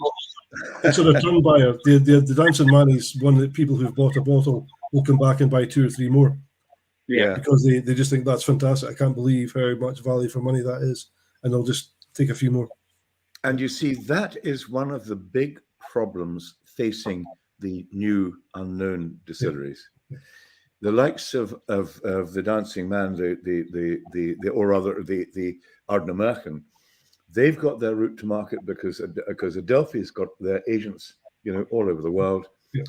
It's a return buyer. The Dancing Man is one that people who've bought a bottle will come back and buy 2 or 3 more. Yeah, because they just think that's fantastic. I can't believe how much value for money that is, and they'll just take a few more. And you see, that is one of the big problems facing the new unknown distilleries. Yeah. The likes of the Dancing Man, the Ardnamurchan, they've got their route to market because Adelphi's got their agents, you know, all over the world. Yeah.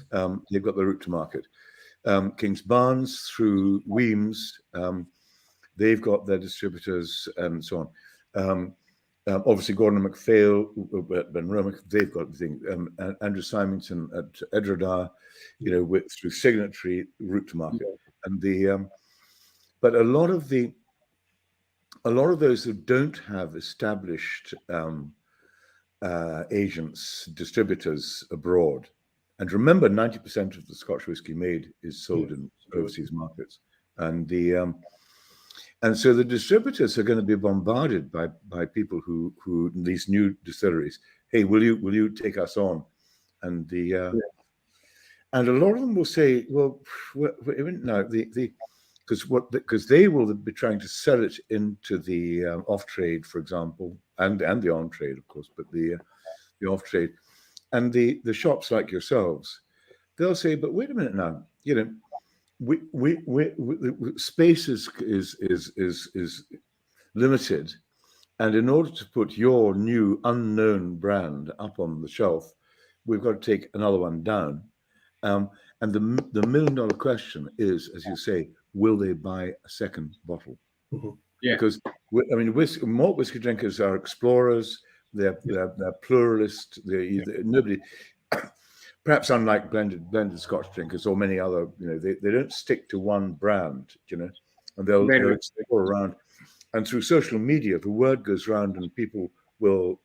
They've got their route to market. King's Barnes through Weems, they've got their distributors and so on. Obviously, Gordon and MacPhail, Ben Romick, they've got everything. Andrew Symington at Edradar, you know, through Signatory route to market, and but a lot of those who don't have established agents, distributors abroad. And remember, 90% of the Scotch whisky made is sold in overseas markets, and so the distributors are going to be bombarded by people who these new distilleries. Hey, will you take us on? And and a lot of them will say, well, no, because they will be trying to sell it into the off trade, for example, and the on trade, of course, but the off trade. And the shops like yourselves, they'll say, but wait a minute now, you know, we space is limited, and in order to put your new unknown brand up on the shelf, we've got to take another one down. And the $1 million question is, as you say, will they buy a second bottle? Mm-hmm. Yeah. Because I mean, malt whiskey drinkers are explorers. They're pluralist. Nobody, perhaps unlike blended Scotch drinkers or many other, you know, they don't stick to one brand, you know, and they'll go around. And through social media, the word goes around, and people will,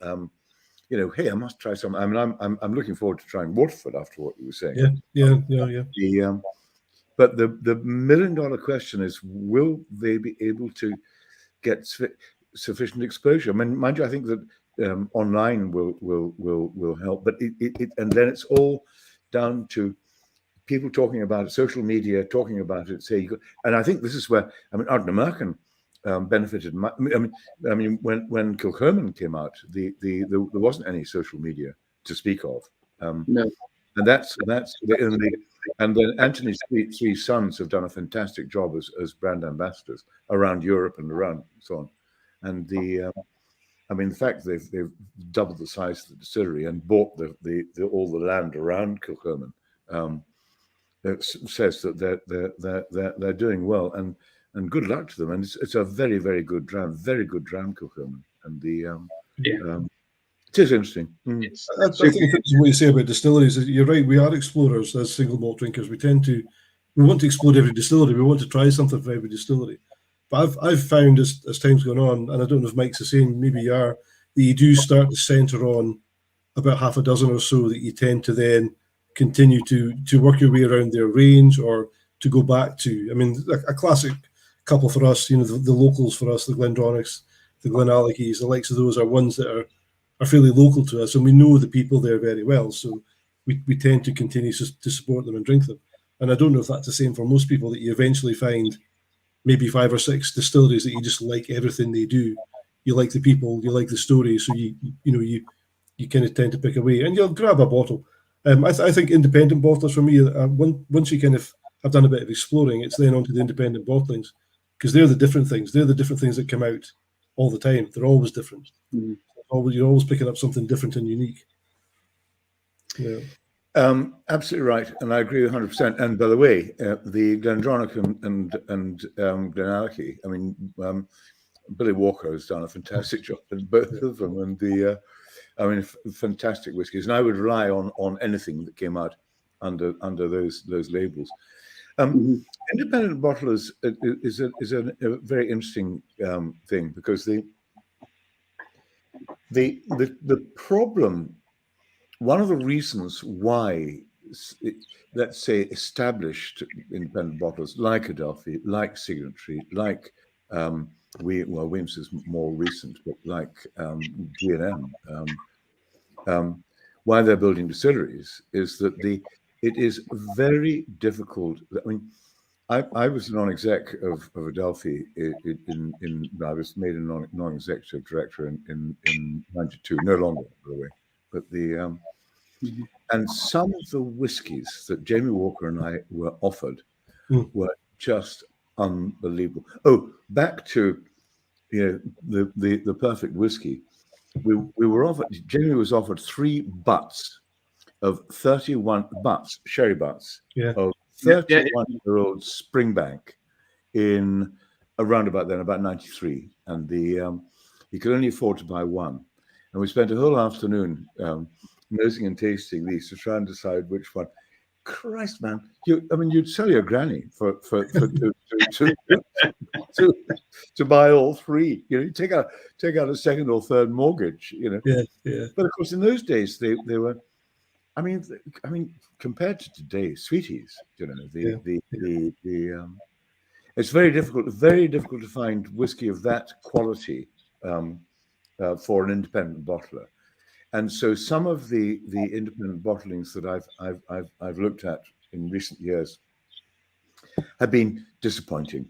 you know, hey, I must try some. I mean, I'm looking forward to trying Waterford after what you were saying. Yeah. But the $1 million question is, will they be able to get sufficient exposure? I mean, mind you, I think that online will help, but it and then it's all down to people talking about it, social media talking about it. And I think this is where, I mean, Ardnamurchan benefited. I mean, when Kilchoman came out, there wasn't any social media to speak of. No. And and then Anthony's three sons have done a fantastic job as brand ambassadors around Europe and around so on. And I mean, the fact they've doubled the size of the distillery and bought all the land around Kilchoman says that they're doing well, and good luck to them. And it's a very, very good dram Kilchoman, and it is interesting. I think what you say about distilleries is you're right. We are explorers as single malt drinkers. We want to explore every distillery. We want to try something for every distillery. But I've found as time's gone on, and I don't know if Mike's the same, maybe you are, that you do start to centre on about half a dozen or so that you tend to then continue to work your way around their range or to go back to. I mean, a classic couple for us, you know, the locals for us, the Glendronachs, the Glenallichys, the likes of those are ones that are fairly local to us, and we know the people there very well. So we tend to continue to support them and drink them. And I don't know if that's the same for most people, that you eventually find maybe 5 or 6 distilleries that you just like everything they do, you like the people, you like the story, so you kind of tend to pick away, and you'll grab a bottle. I think independent bottlers for me, once you kind of have done a bit of exploring, it's then onto the independent bottlings, because they're the different things. They're the different things that come out all the time. They're always different. You're always picking up something different and unique. Yeah. Absolutely right, and I agree 100%. And by the way, the Glendronach and Glenallachie, I mean, Billy Walker has done a fantastic job in both of them, and fantastic whiskies. And I would rely on anything that came out under those labels. Independent bottlers is a very interesting thing, because the problem. One of the reasons why, let's say, established independent bottlers like Adelphi, like Signatory, like Weems is more recent, but like G&M, why they're building distilleries is that it is very difficult. I mean, I was a non-exec of Adelphi I was made a non-executive director in '92, no longer, by the way. But and some of the whiskies that Jamie Walker and I were offered were just unbelievable. Oh, back to the perfect whiskey. We were offered. Jamie was offered 3 butts of 31 butts, sherry butts of 31-year-old Springbank in around about then, about '93, and he could only afford to buy one. And we spent a whole afternoon nosing and tasting these to try and decide which one. Christ, man! You'd sell your granny to buy all 3. You take out a second or third mortgage. Yeah. But of course, in those days, they were. I mean, compared to today, sweeties. It's very difficult to find whiskey of that quality. For an independent bottler, and so some of the independent bottlings that I've looked at in recent years have been disappointing,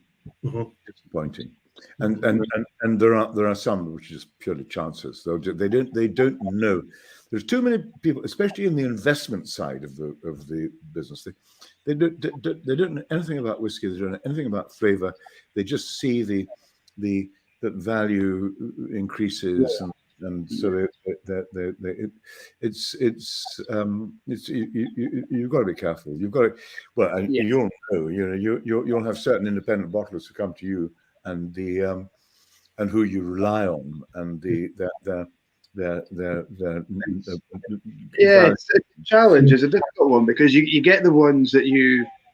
and there are some which are just purely chances. They don't know. There's too many people, especially in the investment side of the business. They don't know anything about whiskey. They don't know anything about flavor. They just see the that value increases, and so you've got to be careful. You've got to, you'll know. You'll have certain independent bottlers who come to you, and who you rely on, and it's a challenge. It's a difficult one, because you get the ones that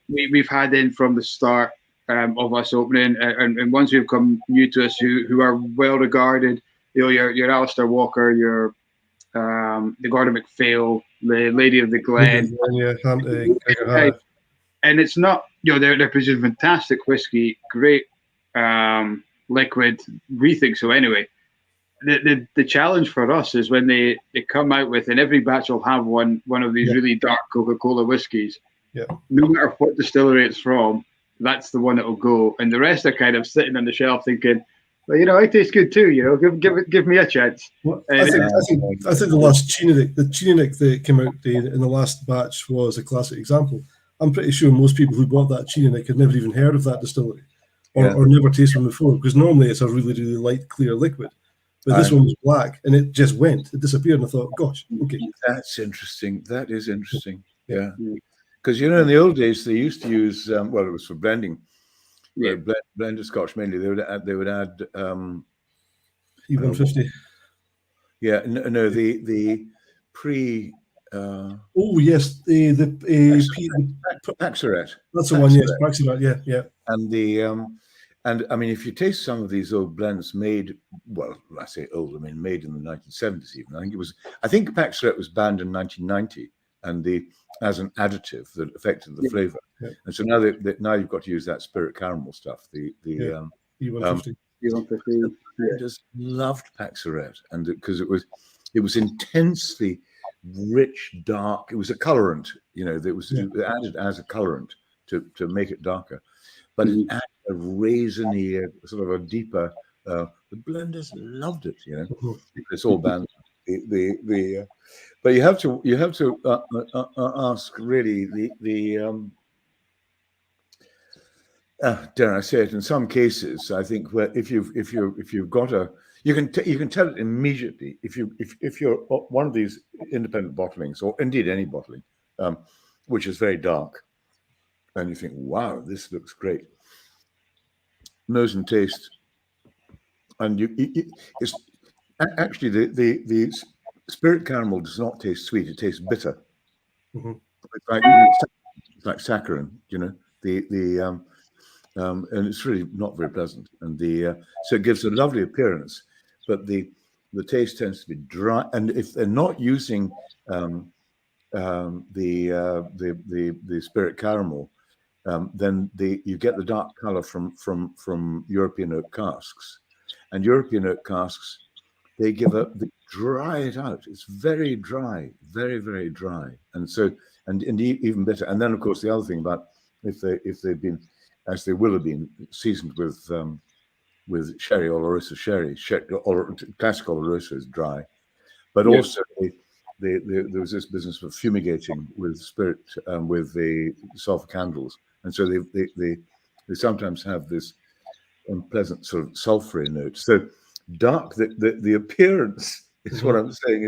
we've had in from the start. Of us opening, and ones who've come new to us who are well regarded, your Alistair Walker, your the Gordon MacPhail, the Lady of the Glen, and it's not, they're producing fantastic whiskey, great liquid. We think so anyway. The challenge for us is when they come out with, and every batch will have one of these really dark Coca-Cola whiskies. Yeah. No matter what distillery it's from, that's the one that will go, and the rest are kind of sitting on the shelf thinking, well, it tastes good too. Give me a chance. Well, I think the last Chenerik that came out in the last batch was a classic example. I'm pretty sure most people who bought that Chenerik had never even heard of that distillery, or never tasted them before, because normally it's a really, really light, clear liquid. But this one was black, and it just went. It disappeared, and I thought, gosh, okay. That's interesting. That is interesting. Yeah. Because, in the old days, they used to use, it was for blending. Yeah. Blended Scotch mainly. They would add E150. Yeah, no, the pre. Oh yes, the Paxaret. That's the one. Yes, Paxaret. Yeah. And I mean, if you taste some of these old blends made, well, I say old, I mean made in the 1970s even. I think Paxaret was banned in 1990, and as an additive that affected the flavor. Yeah. And so now you've got to use that spirit caramel stuff. E150. I just loved Paxaret, and because it was intensely rich, dark. It was a colorant, that was added as a colorant to make it darker, but it added a raisiny, sort of a deeper The blenders loved it, you know. Mhm. It's all banned. But you have to ask really dare I say it? In some cases, I think where if you've got you can tell it immediately if you're one of these independent bottlings, or indeed any bottling, which is very dark, and you think, wow, this looks great. Nose and taste, and it's actually the spirit caramel does not taste sweet; it tastes bitter. Mhm. It's like saccharin, you know. And it's really not very pleasant. And so it gives a lovely appearance, but the taste tends to be dry. And if they're not using the spirit caramel, then you get the dark color from European oak casks, and European oak casks, they dry it out. It's very dry, very, very dry, and so and even bitter. And then of course the other thing about if they've been, as they will have been, seasoned with sherry, Oloroso sherry, or classic Oloroso is dry, but also there was this business of fumigating with spirit, with the sulfur candles, and so they sometimes have this unpleasant sort of sulfury note. So dark, the appearance is what I'm saying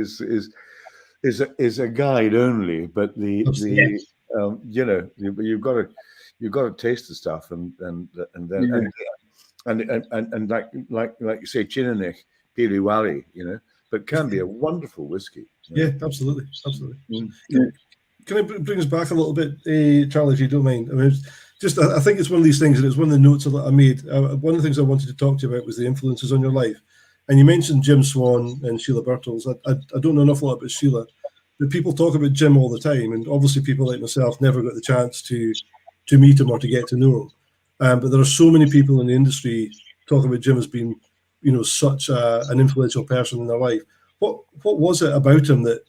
is a guide only, but you know, you've got to taste the stuff and then and like you say, Chinanich, Pili Wally, you know, but can be a wonderful whiskey. Yeah, absolutely. Yeah. Can I bring us back a little bit, Charlie, if you don't mind? I mean, I think it's one of these things, and it's one of the notes that I made. One of the things I wanted to talk to you about was the influences on your life. And you mentioned Jim Swan and Sheila Birtles. I don't know an awful lot about Sheila, but people talk about Jim all the time. And obviously people like myself never got the chance to meet him or to get to know him. But there are so many people in the industry talking about Jim as being, you know, such an influential person in their life. What was it about him that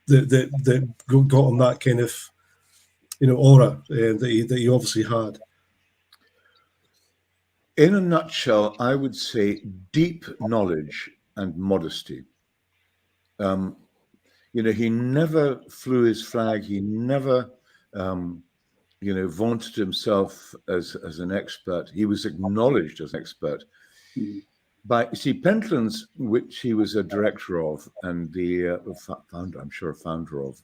got him that kind of, you know, aura that he obviously had? In a nutshell, I would say deep knowledge and modesty. You know, he never flew his flag. He never, you know, vaunted himself as an expert. He was acknowledged as an expert. By, you see, Pentland's, which he was a director of, and the founder, I'm sure, founder of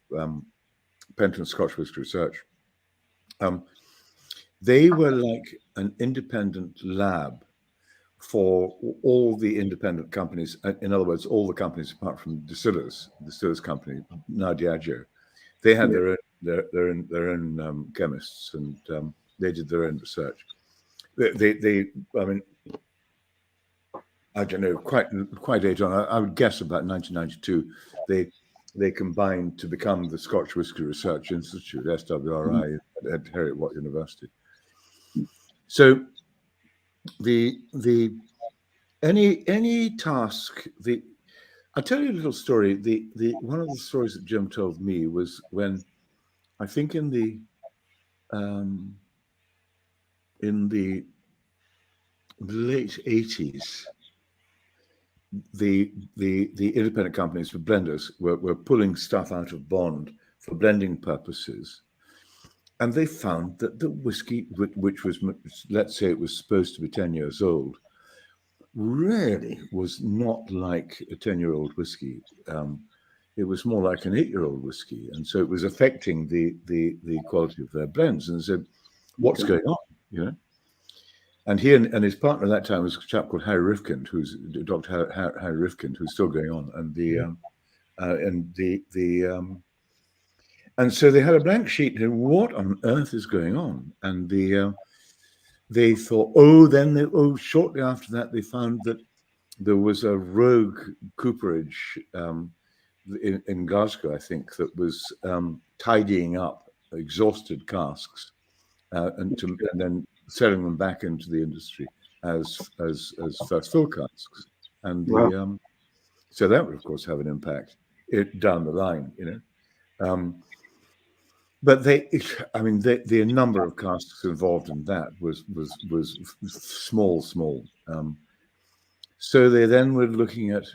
Pentland's Scotch Whisky Research. They were like an independent lab for all the independent companies. In other words, all the companies apart from Distillers Company, now Diageo. They had their own chemists, and they did their own research. They I mean, I don't know, quite late on. I would guess about 1992. They combined to become the Scotch Whisky Research Institute, SWRI, at Heriot-Watt University. So any task, I'll tell you a little story. One of the stories that Jim told me was when, I think in the late 80s, the independent companies for blenders were pulling stuff out of bond for blending purposes. And they found that the whiskey, which was, let's say it was supposed to be 10 years old, really was not like a 10-year-old whiskey. It was more like an 8-year-old whiskey. And so it was affecting the quality of their blends. And they said, what's going on, you know? And he and his partner at that time was a chap called Harry Rifkind, who's Dr. Harry Rifkind, who's still going on. And so they had a blank sheet and what on earth is going on? And they thought, shortly after that, they found that there was a rogue cooperage in Glasgow, I think, that was tidying up exhausted casks and then selling them back into the industry as first fill casks. And so that would, of course, have an impact down the line, you know. But the number of casks involved in that was small. So they then were looking at,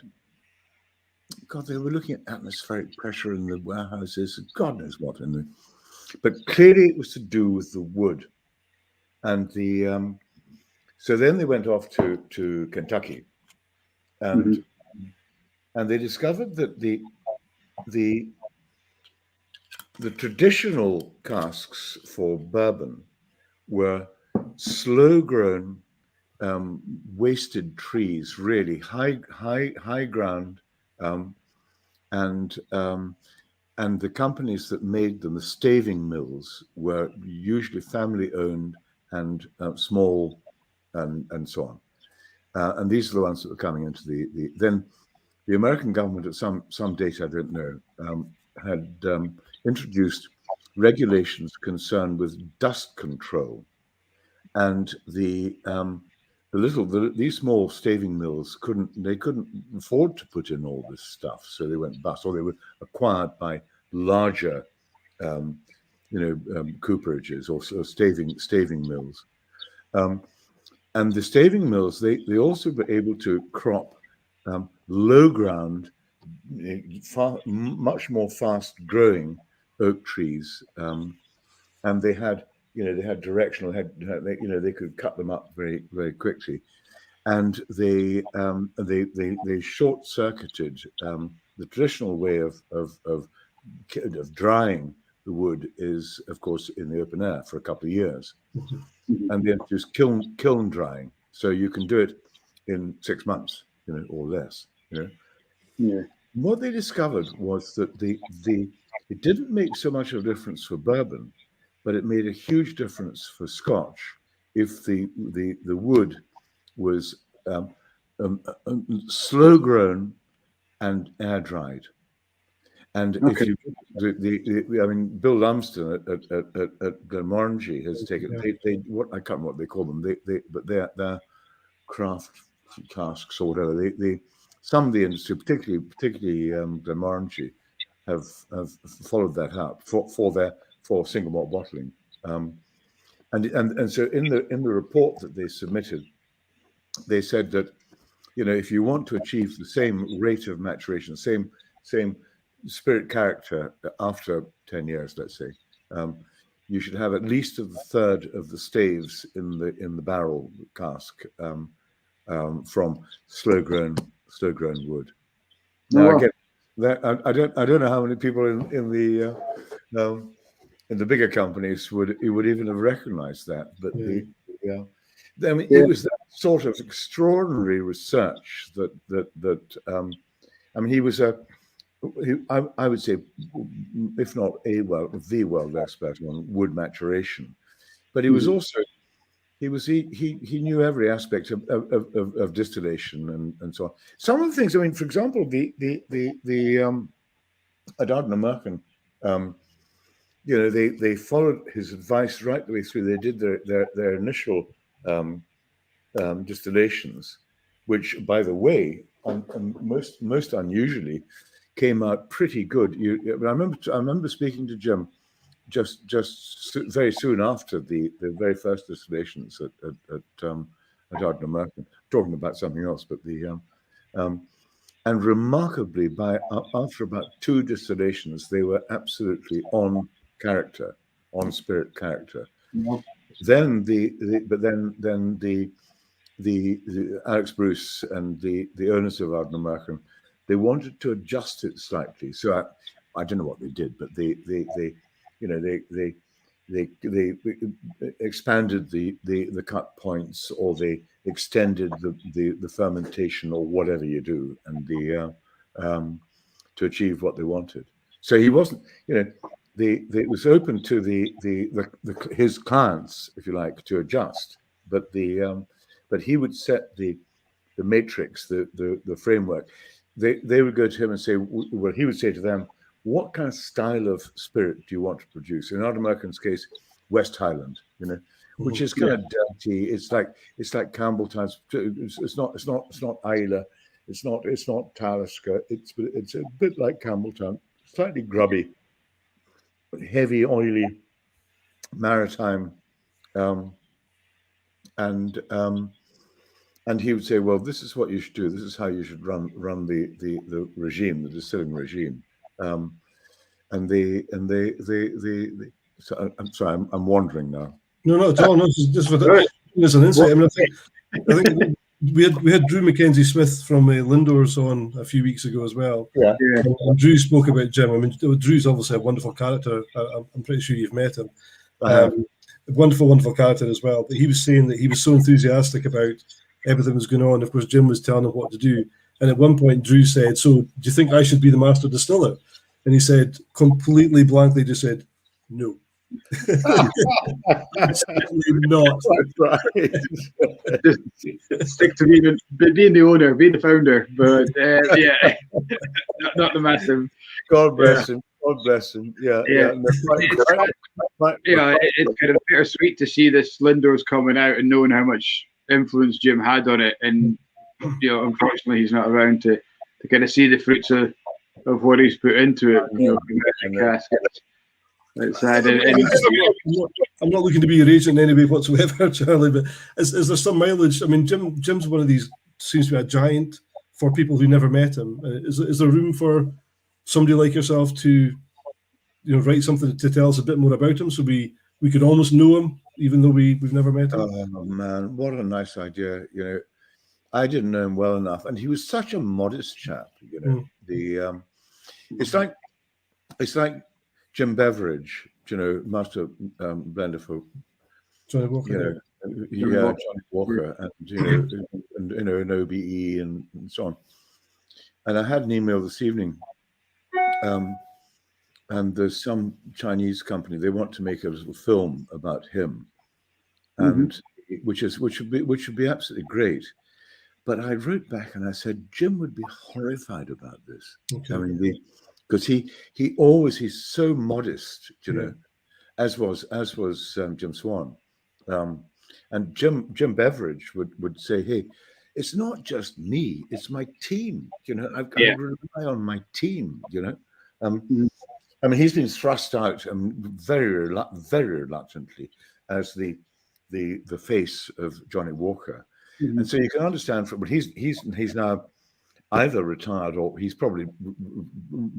they were looking at atmospheric pressure in the warehouses, God knows what. But clearly it was to do with the wood. And so then they went off to Kentucky, and they discovered that the traditional casks for bourbon were slow-grown, wasted trees, really high ground, and the companies that made them, the staving mills, were usually family-owned and small, and so on. And these are the ones that were coming into then the American government, at some date I don't know, had introduced regulations concerned with dust control, and these small staving mills couldn't afford to put in all this stuff, so they went bust, or they were acquired by larger, cooperages or staving mills. And the staving mills, they also were able to crop low ground, much more fast growing oak trees, and they had directional, they could cut them up very, very quickly, and they short circuited the traditional way of drying the wood is, of course, in the open air for a couple of years. And they introduced kiln drying, so you can do it in 6 months, or less. Yeah. What they discovered was that it didn't make so much of a difference for bourbon, but it made a huge difference for Scotch if the wood was slow grown and air dried. And if you, Bill Lumsden at Glenmorangie has taken, I can't remember what they call them, but they're craft casks or whatever. Some of the industry, particularly Glenmorangie, have followed that up for single malt bottling. And so in the report that they submitted, they said that, if you want to achieve the same rate of maturation, same spirit character after 10 years, let's say, you should have at least a third of the staves in the barrel cask from slow grown wood. Now again, I don't know how many people in the bigger companies would even have recognized that, but it was that sort of extraordinary research that he was I would say, if not the world expert on wood maturation, but he was also he knew every aspect of distillation and so on. Some of the things, for example, the Ardnamurchan, they followed his advice right the way through. They did their initial distillations, which, by the way, most unusually, came out pretty good. I remember speaking to Jim just very soon after the very first distillations at Ardnamurchan, talking about something else, but and remarkably, after about 2 distillations, they were absolutely on spirit character. Then the Alex Bruce and the owners of Ardnamurchan, they wanted to adjust it slightly. So I don't know what they did, but they expanded the cut points, or they extended the fermentation, or whatever you do, and to achieve what they wanted. So he wasn't, it was open to his clients, if you like, to adjust, but he would set the matrix, the framework. They would go to him and say, well, he would say to them, what kind of style of spirit do you want to produce? In Ardnamurchan's case, West Highland, which is kind of dirty. It's like Campbelltown. It's not Islay. It's not Talisker. It's a bit like Campbelltown, slightly grubby, heavy, oily, maritime, and And he would say, "Well, this is what you should do. This is how you should run the regime, the distilling regime." And they. So I'm sorry, I'm wandering now. No, not at all. No, just for Right. there's an insight. I mean, I think we had Drew Mackenzie Smith from Lindors on a few weeks ago as well. Yeah. And Drew spoke about Jim. I mean, Drew's obviously a wonderful character. I'm pretty sure you've met him. Wonderful character as well. But he was saying that he was so enthusiastic about everything that was going on. Of course, Jim was telling him what to do. And at one point, Drew said, "So, do you think I should be the master distiller?" And he said, completely blankly, just said, "No." Absolutely not. That's right. Just stick to being the owner, being the founder, but yeah, not the massive. God bless him. God bless him. Yeah. It's kind of bittersweet to see this Lindors coming out and knowing how much influence Jim had on it, and unfortunately he's not around to kind of see the fruits of what he's put into it. It's sad. I'm not looking to be your agent in any way whatsoever, Charlie, but is there some mileage? I mean, Jim's one of these, seems to be a giant for people who never met him. Is there room for somebody like yourself to write something to tell us a bit more about him, so we could almost know him even though we've never met him? Oh man, what a nice idea. I didn't know him well enough, and he was such a modest chap. It's like Jim Beveridge, master blender for Johnny Walker. Johnny Walker, and an OBE and so on. And I had an email this evening, and there's some Chinese company, they want to make a little film about him, and which would be absolutely great. But I wrote back and I said, Jim would be horrified about this. Okay. I mean, because he's so modest, as was Jim Swan, and Jim Beveridge would say, "Hey, it's not just me; it's my team. I've got to rely on my team. I mean, he's been thrust out very reluctantly as the face of Johnny Walker, and so you can understand from. But he's now either retired or he's probably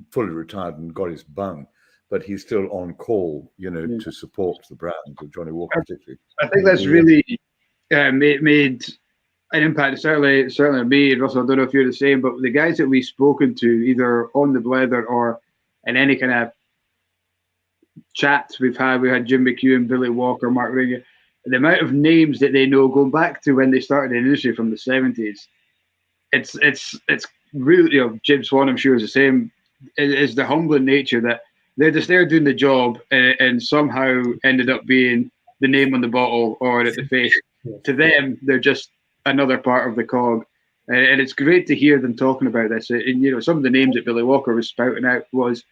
fully retired and got his bung, but he's still on call, to support the brand of Johnny Walker particularly. I think that's really made an impact, certainly on me, and Russell, I don't know if you're the same, but the guys that we've spoken to, either on the Blether or in any kind of chats we had Jim McEwen, Billy Walker, Mark Ringer, the amount of names that they know going back to when they started the industry from the 70s, it's really, Jim Swan, I'm sure, is the same. Is the humbling nature that they're just there doing the job and somehow ended up being the name on the bottle or at the face. To them, they're just another part of the cog, and it's great to hear them talking about this. And some of the names that Billy Walker was spouting out was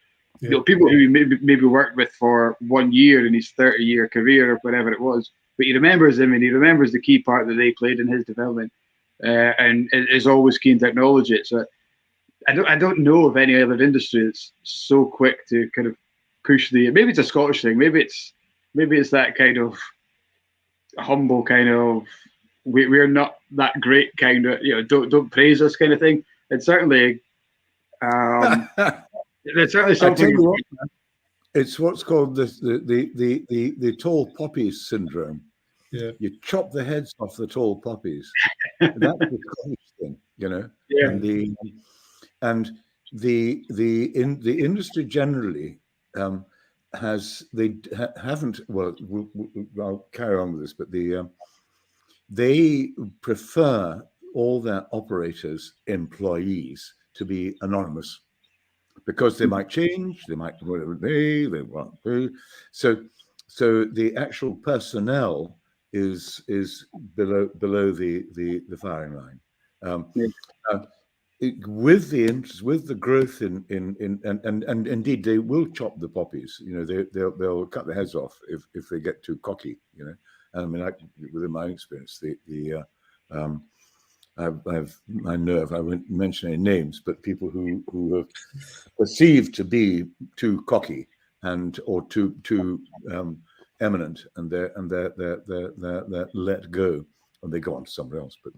people who he maybe worked with for 1 year in his 30-year career or whatever it was, but he remembers them and he remembers the key part that they played in his development. And is always keen to acknowledge it. So I don't know of any other industry that's so quick to kind of push maybe it's a Scottish thing, maybe it's that kind of humble kind of we're not that great kind of don't praise us kind of thing. And certainly there's certainly something. It's what's called the tall poppies syndrome. Yeah, you chop the heads off the tall poppies. That's the Scottish thing, Yeah. And the industry generally haven't. Well, I'll carry on with this, but they prefer all their operators' employees to be anonymous because they might change, they might whatever they want to. So the actual personnel is below the firing line. With the interest, with the growth in and indeed they will chop the poppies. They'll cut the heads off if they get too cocky. And I mean, within my experience, I won't mention any names, but people who are perceived to be too cocky or too eminent, and they're let go, and they go on to somewhere else. But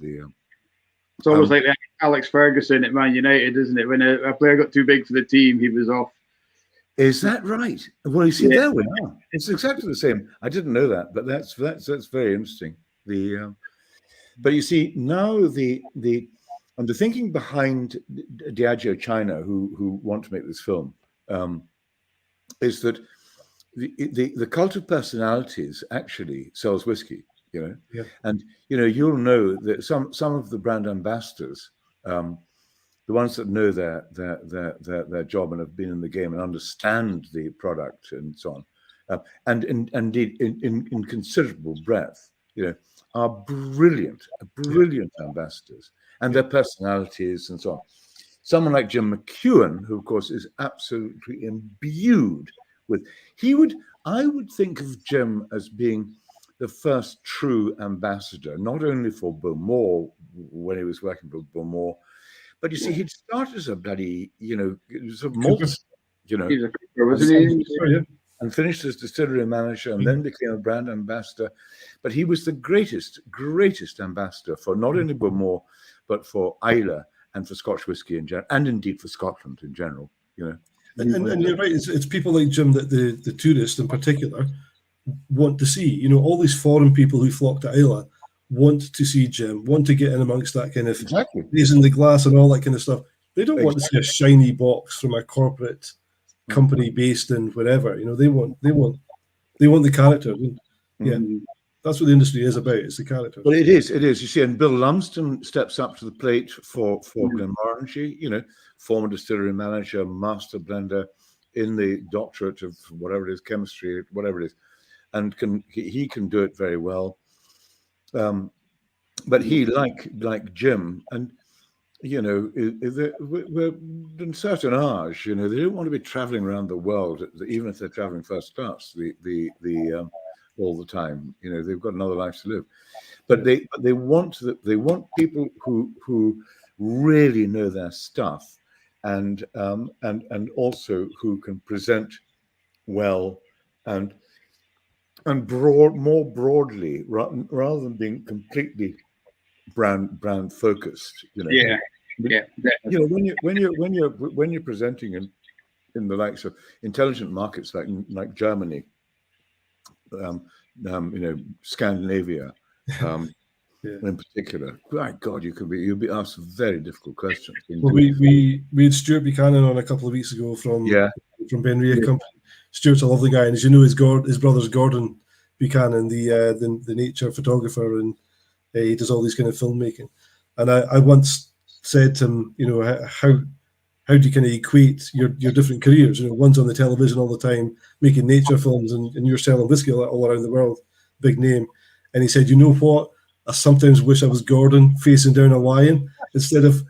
It's almost like Alex Ferguson at Man United, isn't it? When a player got too big for the team, he was off. Is that right? Well, you see, there we are. It's exactly the same. I didn't know that, but that's very interesting. But you see, now the thinking behind Diageo China, who want to make this film, is that the cult of personalities actually sells whiskey. And you'll know that some of the brand ambassadors, the ones that know their job and have been in the game and understand the product and so on, and indeed in considerable breadth, are brilliant ambassadors, and their personalities and so on. Someone like Jim McEwan, who of course is absolutely imbued with, I would think of Jim as being the first true ambassador, not only for Beaumont when he was working for Beaumont, but you see, he'd started as a bloody, sort of maltster, He's a cooper, wasn't he? And finished as distillery manager, and then became a brand ambassador. But he was the greatest ambassador for not only Beaumont, but for Islay and for Scotch whisky in general, and indeed for Scotland in general. And you're right. It's people like Jim that the tourists in particular want to see. All these foreign people who flock to Islay want to see Jim, want to get in amongst that kind of raising the glass and all that kind of stuff. They don't want to see a shiny box from a corporate company based in wherever. They want the character. That's what the industry is about. It's the character. Well, it is. You see, and Bill Lumsden steps up to the plate for Glenmorangie. Former distillery manager, master blender, in the doctorate of whatever it is, chemistry, whatever it is, and he can do it very well. But he, like Jim, and we're in certain age, they don't want to be traveling around the world, even if they're traveling first class, all the time. They've got another life to live. But they want people who really know their stuff, and also who can present well and more broadly, rather than being completely brand focused. When you're presenting in the likes of intelligent markets like Germany, Scandinavia, in particular. My God, you'll be asked very difficult questions. Well, we had Stuart Buchanan on a couple of weeks ago from Benria Company. Stuart's a lovely guy, and as you know, his brother's Gordon Buchanan, the nature photographer, and he does all these kind of filmmaking. And I once said to him, how do you kind of equate your different careers? One's on the television all the time making nature films, and you're selling whiskey all around the world, big name. And he said, you know what? I sometimes wish I was Gordon facing down a lion instead of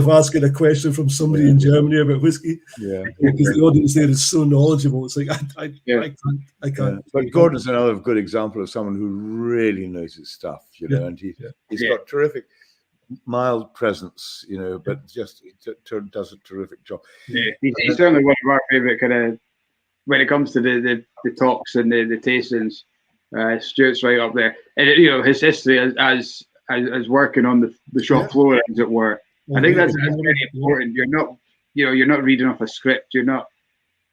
asking a question from somebody in Germany about whiskey. Because the audience there is so knowledgeable. It's like I can't. But Gordon's another good example of someone who really knows his stuff, and he's got terrific mild presence, but just does a terrific job. He's certainly one of our favourite kind of, when it comes to the talks and the tastings. Stuart's right up there, and his history as working on the shop floor, as it were. I think that's very important. You're not reading off a script. You're not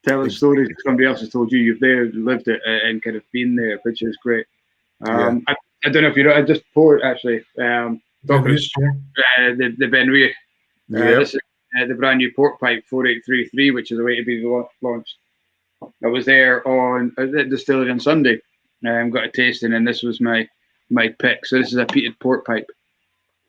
telling stories that somebody else has told you. You've lived it and kind of been there, which is great. I don't know if you know. I just poured actually. Talking the Benria. This is the brand new port pipe 4833, which is a way to be launched. I was there on the distillery on Sunday. Got a tasting, and this was my pick. So this is a peated port pipe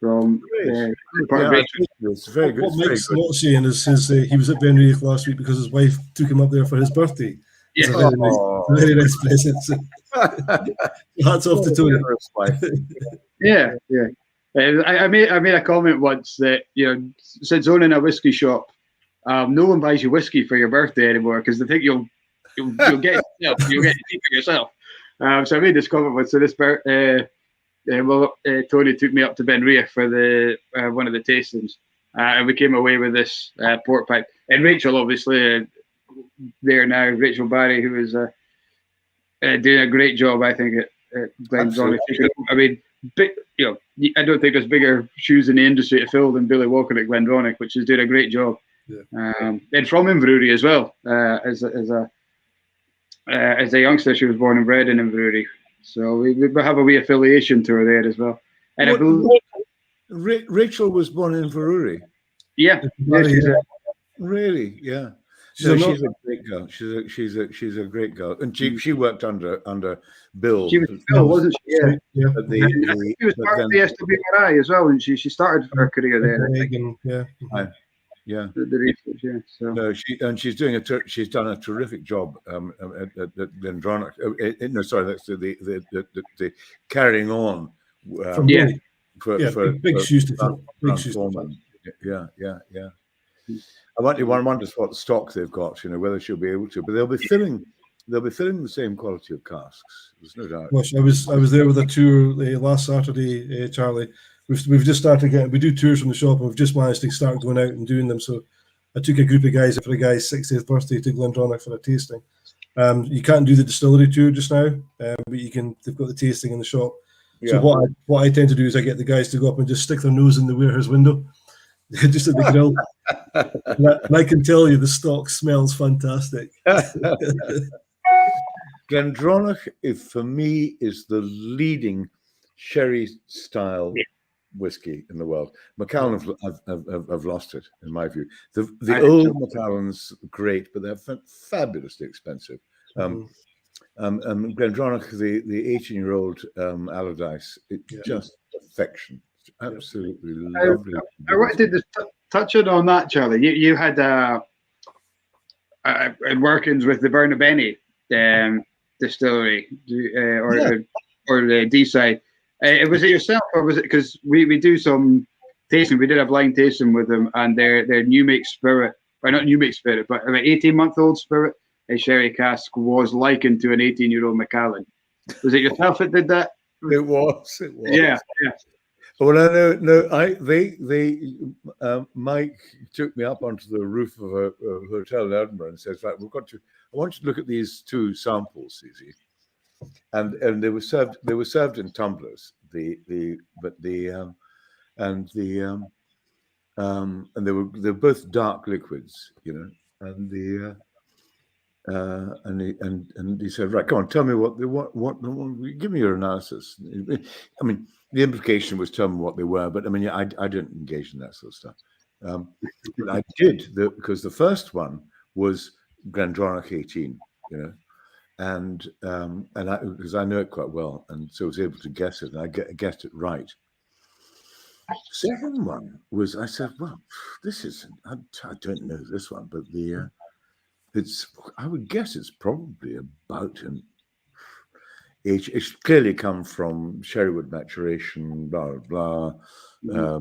from it's very good. What Mike's not saying is he was at Benria last week because his wife took him up there for his birthday. It's a very nice present. Hats off to Tony. I made a comment once that since owning a whiskey shop, no one buys you whiskey for your birthday anymore because they think you'll get it yourself. You'll get it for yourself. So I made this comment once. So this Tony took me up to Benria for the one of the tastings, and we came away with this port pipe. And Rachel, obviously, there now, Rachel Barry, who is doing a great job, I think, at Glenzon. I mean, big, I don't think there's bigger shoes in the industry to fill than Billy Walker at Glendronach, which is doing a great job. Yeah. And from Inverurie as well. As a youngster, she was born and bred in Inverurie, so we have a wee affiliation to her there as well. And I believe Rachel was born in Inverurie. Yeah, Really, yeah. She's a great girl. She's a great girl, and she worked under Bill. She was Bill, wasn't she? Yeah. She was part of the SWRI as well, and she started her career there. Yeah. The research, yeah. So. No, she's doing she's done a terrific job at Glendronach. No, sorry, that's the carrying on. Big shoes to fill. Yeah. One wonders what stock they've got. Whether she'll be able to, but they'll be filling the same quality of casks. There's no doubt. Gosh, I was there with a tour last Saturday, Charlie. We've just started getting. We do tours from the shop, and we've just managed to start going out and doing them. So I took a group of guys for a guy's 60th birthday to Glendronach for a tasting. You can't do the distillery tour just now, but you can. They've got the tasting in the shop. Yeah. So what I tend to do is I get the guys to go up and just stick their nose in the warehouse window, just at the grill. And I can tell you the stock smells fantastic. Glendronach, for me, is the leading sherry style whiskey in the world. Macallan have lost it, in my view. The old Macallans, great, but they're fabulously expensive. Glendronach, the 18-year-old Allardyce, it's just perfection. It's absolutely lovely. I wanted to touch on that, Charlie. You had workings with the Burnabenny distillery or the D-side. Was it yourself, or was it because we do some tasting? We did a blind tasting with them, and their new make spirit, or not new make spirit, but about 18-month-old spirit, a sherry cask was likened to an 18-year-old Macallan. Was it yourself that did that? It was. Yeah. Well, Mike took me up onto the roof of a hotel in Edinburgh and says, "Right, I want you to look at these two samples, Susie." And they were served in tumblers. They were both dark liquids, and and he said, "Right, come on, tell me what give me your analysis." I mean, the implication was tell me what they were, but I mean, I didn't engage in that sort of stuff. But I did because the first one was Glendronach 18, and because I know it quite well, and so I was able to guess it, and I guessed it right. Second one was, I said, well, this is, I don't know this one, but I would guess it's probably about an age. It's clearly come from sherrywood maturation, blah blah blah.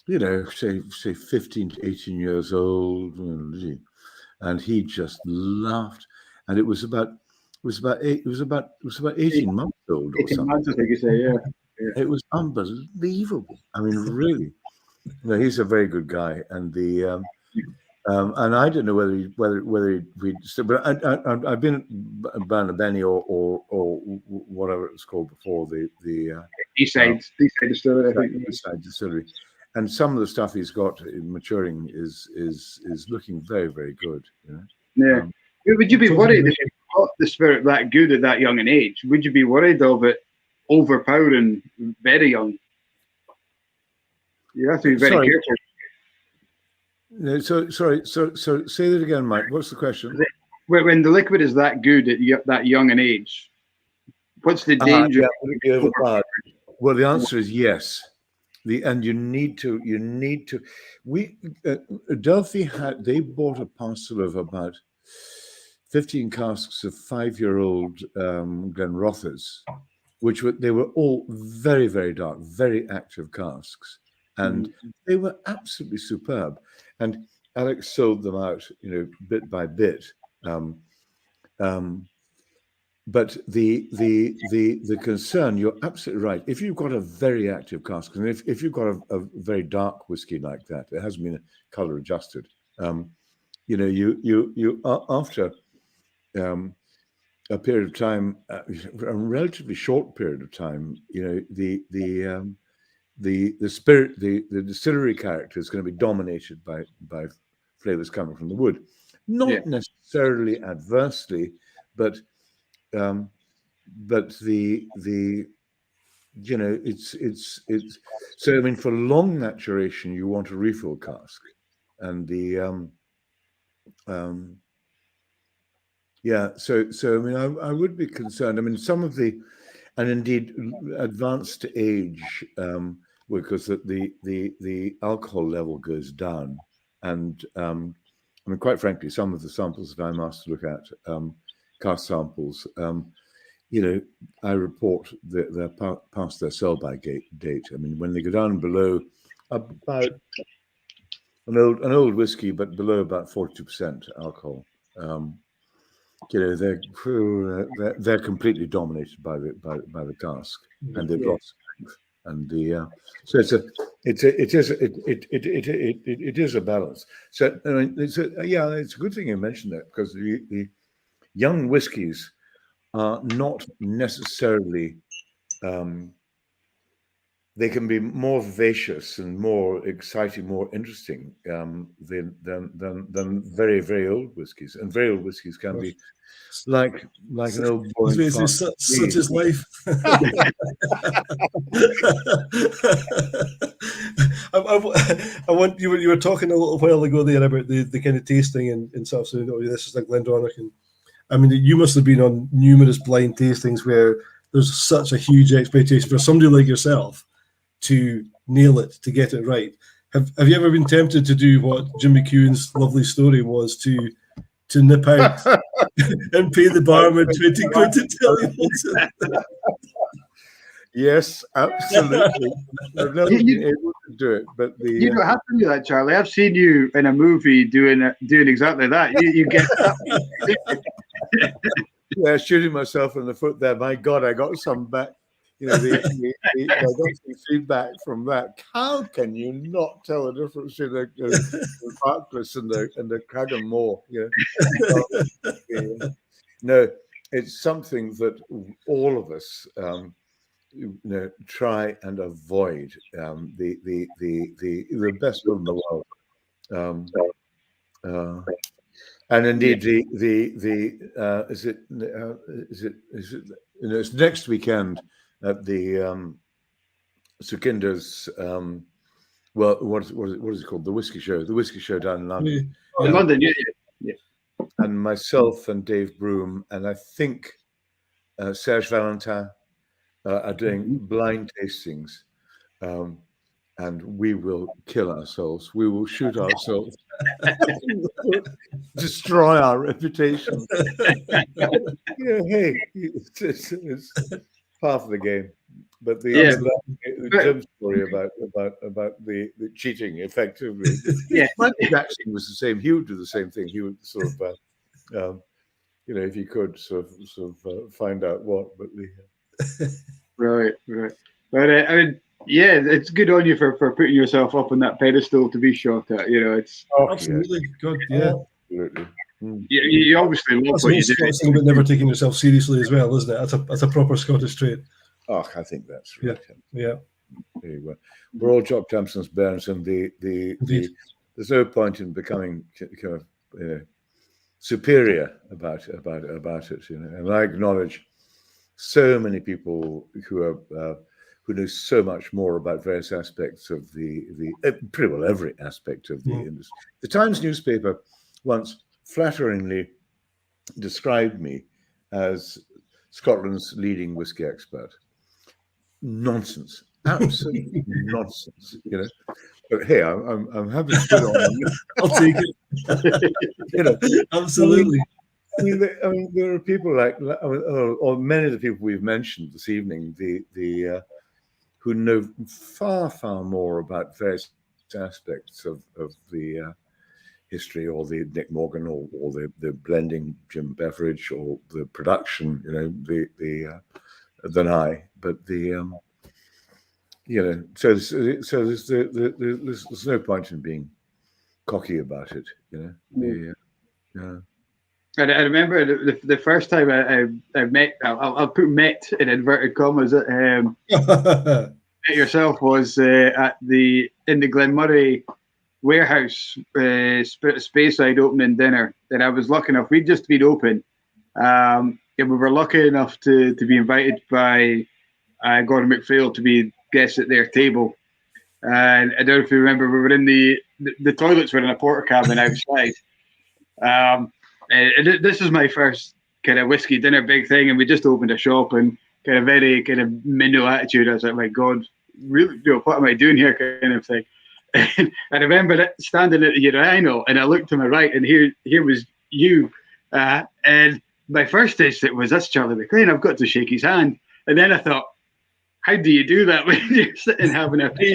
Say 15 to 18 years old, and he just laughed. And it was about 18 months old or 18 something. months, I think you say, yeah. It was unbelievable. I mean, really. He's a very good guy, and and I don't know whether we'd. But I've been at Burnabenny or whatever it was called before, the Eastside distillery, I think. Eastside distillery, and some of the stuff he's got maturing is looking very, very good. Yeah. Would you be worried if you got the spirit that good at that young an age? Would you be worried of it overpowering very young? You have to be very careful. No, sorry. So say that again, Mike. What's the question? When the liquid is that good at that young an age, what's the danger? Well, the answer is yes. And you need to. Delphi they bought a parcel of about 15 casks of 5-year-old Glenrothers, they were all very, very dark, very active casks, and they were absolutely superb. And Alex sold them out, bit by bit. But the concern, you're absolutely right. If you've got a very active cask, and if you've got a very dark whiskey like that, it hasn't been color adjusted. You after a period of time, a relatively short period of time, the spirit, the distillery character is going to be dominated by flavors coming from the wood, not necessarily adversely, but it's so. I mean, for long maturation, you want a refill cask, and So I mean, I would be concerned. I mean, some of the, and indeed, advanced age, because the alcohol level goes down, and I mean, quite frankly, some of the samples that I'm asked to look at, cask samples, I report that they're past their sell-by date. I mean, when they go down below about an old whiskey, but below about 42% alcohol, they're completely dominated by the cask, and they've lost strength. And so it is a balance. So I mean, it's a good thing you mentioned that, because the young whiskies are not necessarily, they can be more vivacious and more exciting, more interesting than very, very old whiskies. And very old whiskies can be like an old boring such is life. I want you were talking a little while ago there about the kind of tasting and stuff. So this is like Glendronach, and I mean, you must have been on numerous blind tastings where there's such a huge expectation for somebody like yourself to nail it, to get it right. Have you ever been tempted to do what Jim McEwen's lovely story was, to nip out and pay the barman 20 quid to tell you what's in it? Yes, absolutely. I've never been able to do it, but you don't have to do that, Charlie. I've seen you in a movie doing exactly that. You get yeah, shooting myself in the foot there. My God, I got some back. I got some feedback from that. How can you not tell the difference between the Barclays and the Cragan Moor? No, it's something that all of us try and avoid. The best in the world. And indeed, it's next weekend at the Sukinder's, what is it called? The Whisky Show. The Whisky Show down in London. Oh, London, yeah. And myself and Dave Broom, and I think Serge Valentin are doing blind tastings, and we will kill ourselves. We will shoot ourselves. Destroy our reputation. Hey, it's part of the game. But the Jim story about the cheating, effectively. Michael Jackson was the same. He would do the same thing. He would sort of, if he could sort of find out what. But right. But I mean, it's good on you for putting yourself up on that pedestal to be shot at. It's absolutely good. Yeah, absolutely. You obviously love what you do. It's about never taking yourself seriously as well, isn't it? That's a proper Scottish trait. Oh, I think that's right. Yeah. There you go. We're all Jock Thompson's bairns, and there's no point in becoming kind of superior about it. And I acknowledge so many people who know so much more about various aspects of the pretty well every aspect of the industry. The Times newspaper once flatteringly described me as Scotland's leading whiskey expert. Nonsense, absolute nonsense. But hey, I'm happy to put on. I'll take it. Absolutely. I mean, there are people or many of the people we've mentioned this evening, the who know far more about various aspects of the history, or the Nick Morgan, or the blending Jim Beveridge, or the production, than I. But so there's no point in being cocky about it. I remember the first time I met, I'll put met in inverted commas, met yourself was in the Glenmurray warehouse Speyside opening dinner. And I was lucky enough, we'd just been open. And we were lucky enough to be invited by Gordon MacPhail to be guests at their table. And I don't know if you remember, we were in the toilets were in a porter cabin outside. And this is my first kind of whiskey dinner big thing, and we just opened a shop and kind of very kind of minnow attitude. I was like, my God, really, what am I doing here, kind of thing. And I remember standing at the urinal, and I looked to my right, and here was you. And my first instinct was, that's Charlie MacLean. I've got to shake his hand. And then I thought, how do you do that when you're sitting having a pee?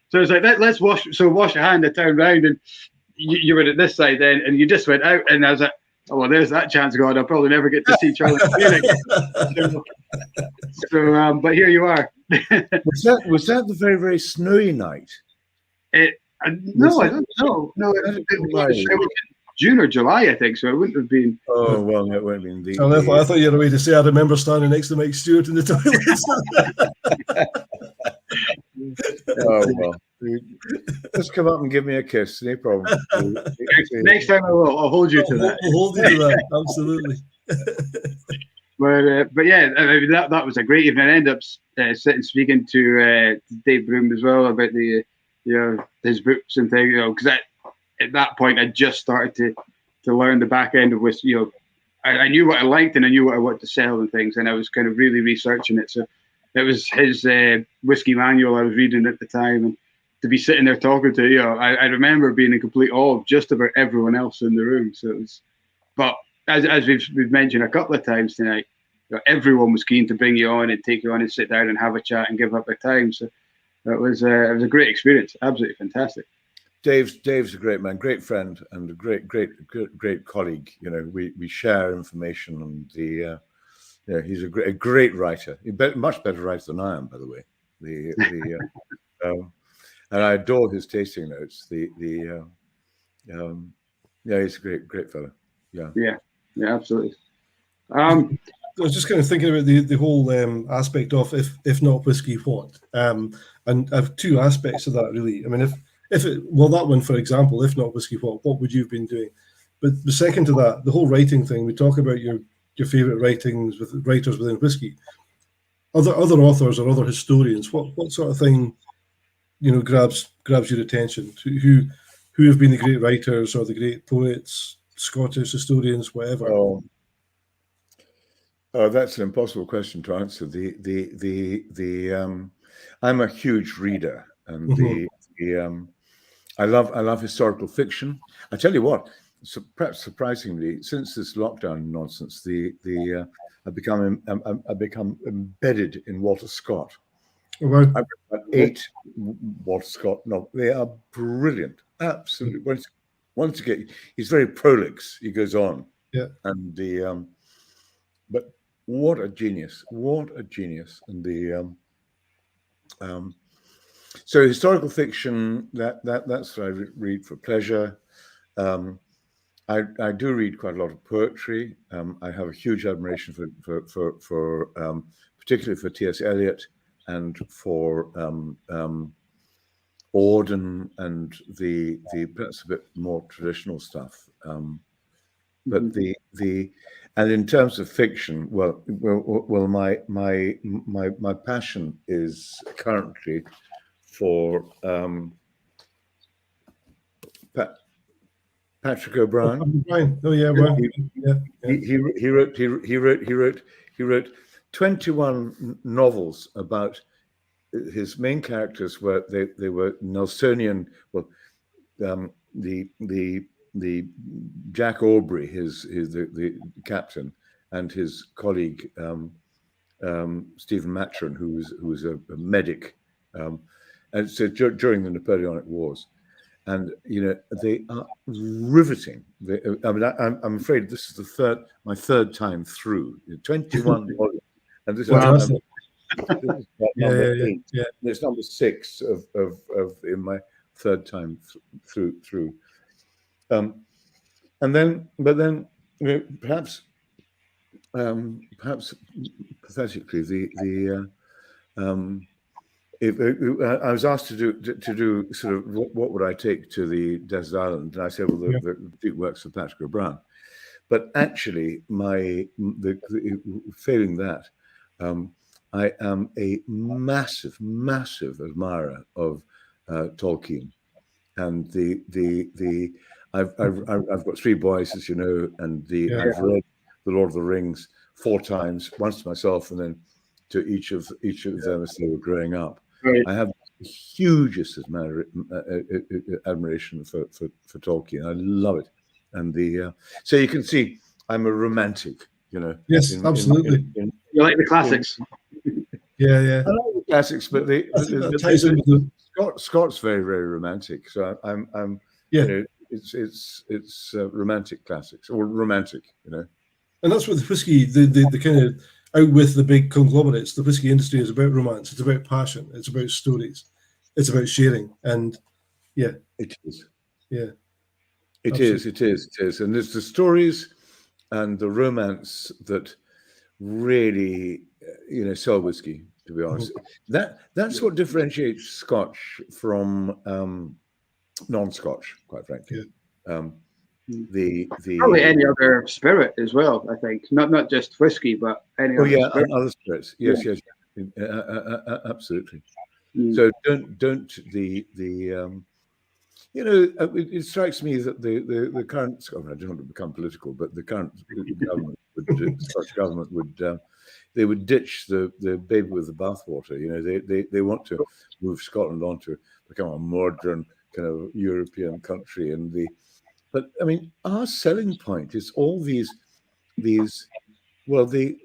So I was like, let's wash. So wash your hand. I turned round, and you were at this side then, and you just went out. And I was like, oh, well, there's that chance gone. I'll probably never get to see Charlie MacLean again. So, but here you are. Was that the very, very snowy night? No, I don't know. No, it was June or July, I think. So it wouldn't have been. Oh well, it wouldn't have been. I thought you had a way to say I remember standing next to Mike Stewart in the toilet. Oh well, just come up and give me a kiss, no problem. Next time I will. I'll hold you to that. I'll hold you to that. Absolutely. But yeah, I mean, that was a great evening. I ended up sitting speaking to Dave Broom as well about his books and things. Because at that point I just started to learn the back end of whiskey. I knew what I liked and I knew what I wanted to sell and things, and I was kind of really researching it. So it was his whiskey manual I was reading at the time, and to be sitting there talking to I remember being in complete awe of just about everyone else in the room. So it was, but as we've mentioned a couple of times tonight, everyone was keen to bring you on and take you on and sit down and have a chat and give up their time. So it was a great experience, absolutely fantastic. Dave's a great man, great friend, and a great colleague. We share information, and he's a great writer. He's much better writer than I am, by the way. And I adore his tasting notes. He's a great fellow. Yeah, absolutely. I was just kind of thinking about the whole aspect of if not whiskey, what? And I have two aspects of that really. I mean, that one, for example, if not whiskey, what would you have been doing? But the second to that, the whole writing thing, we talk about your favorite writings with writers within whiskey. Other authors or other historians, what sort of thing, grabs your attention? Who have been the great writers or the great poets, Scottish historians, whatever? Oh, that's an impossible question to answer. I'm a huge reader, and I love historical fiction. I tell you what, perhaps surprisingly, since this lockdown nonsense, I've become embedded in Walter Scott. I've read about 8 Walter Scott novels. They are brilliant, absolutely. Once you get, he's very prolix. He goes on, and but what a genius! And so historical fiction, that's what I read for pleasure. I do read quite a lot of poetry. I have a huge admiration for particularly for T.S. Eliot and for Auden and the perhaps a bit more traditional stuff. But and in terms of fiction, well, my passion is currently for Patrick O'Brien. Oh yeah, right. He wrote 21 novels about his main characters were they were Nelsonian. Well, the Jack Aubrey, the captain, and his colleague Stephen Maturin, who was a medic, and so during the Napoleonic Wars, and they are riveting. I'm afraid this is my third time through 21 volumes, and this is. This is number 8. Yeah. It's number 6 of in my third time through. But then perhaps pathetically, if I was asked to do sort of what would I take to the desert island, and I said, well, the deep works of Patrick O'Brien. But actually, failing that, I am a massive admirer of Tolkien, and I've got 3 boys, as you know, and I've read The Lord of the Rings 4 times, once to myself, and then to each of them as they were growing up. Right. I have the hugest admiration for Tolkien. I love it, and so you can see I'm a romantic, you know. Yes, absolutely. You like the classics. Yeah. I like the classics, but Scott's very, very romantic. So I'm you know, it's romantic classics, or romantic, you know. And that's what the whiskey, the kind of out with the big conglomerates, the whiskey industry is about romance. It's about passion. It's about stories. It's about sharing. And it is. Yeah. It is. And it's the stories and the romance that really, you know, sell whiskey, to be honest. That's what differentiates Scotch from non-Scotch, quite frankly. Probably any other spirit as well, I think, not just whiskey, but any other spirits. Yes, absolutely. So don't you know, it strikes me that the current, I don't want to become political, but the current government Scottish government would ditch the baby with the bathwater. You know, they want to move Scotland on to become a modern kind of European country, but I mean, our selling point is all the rest of the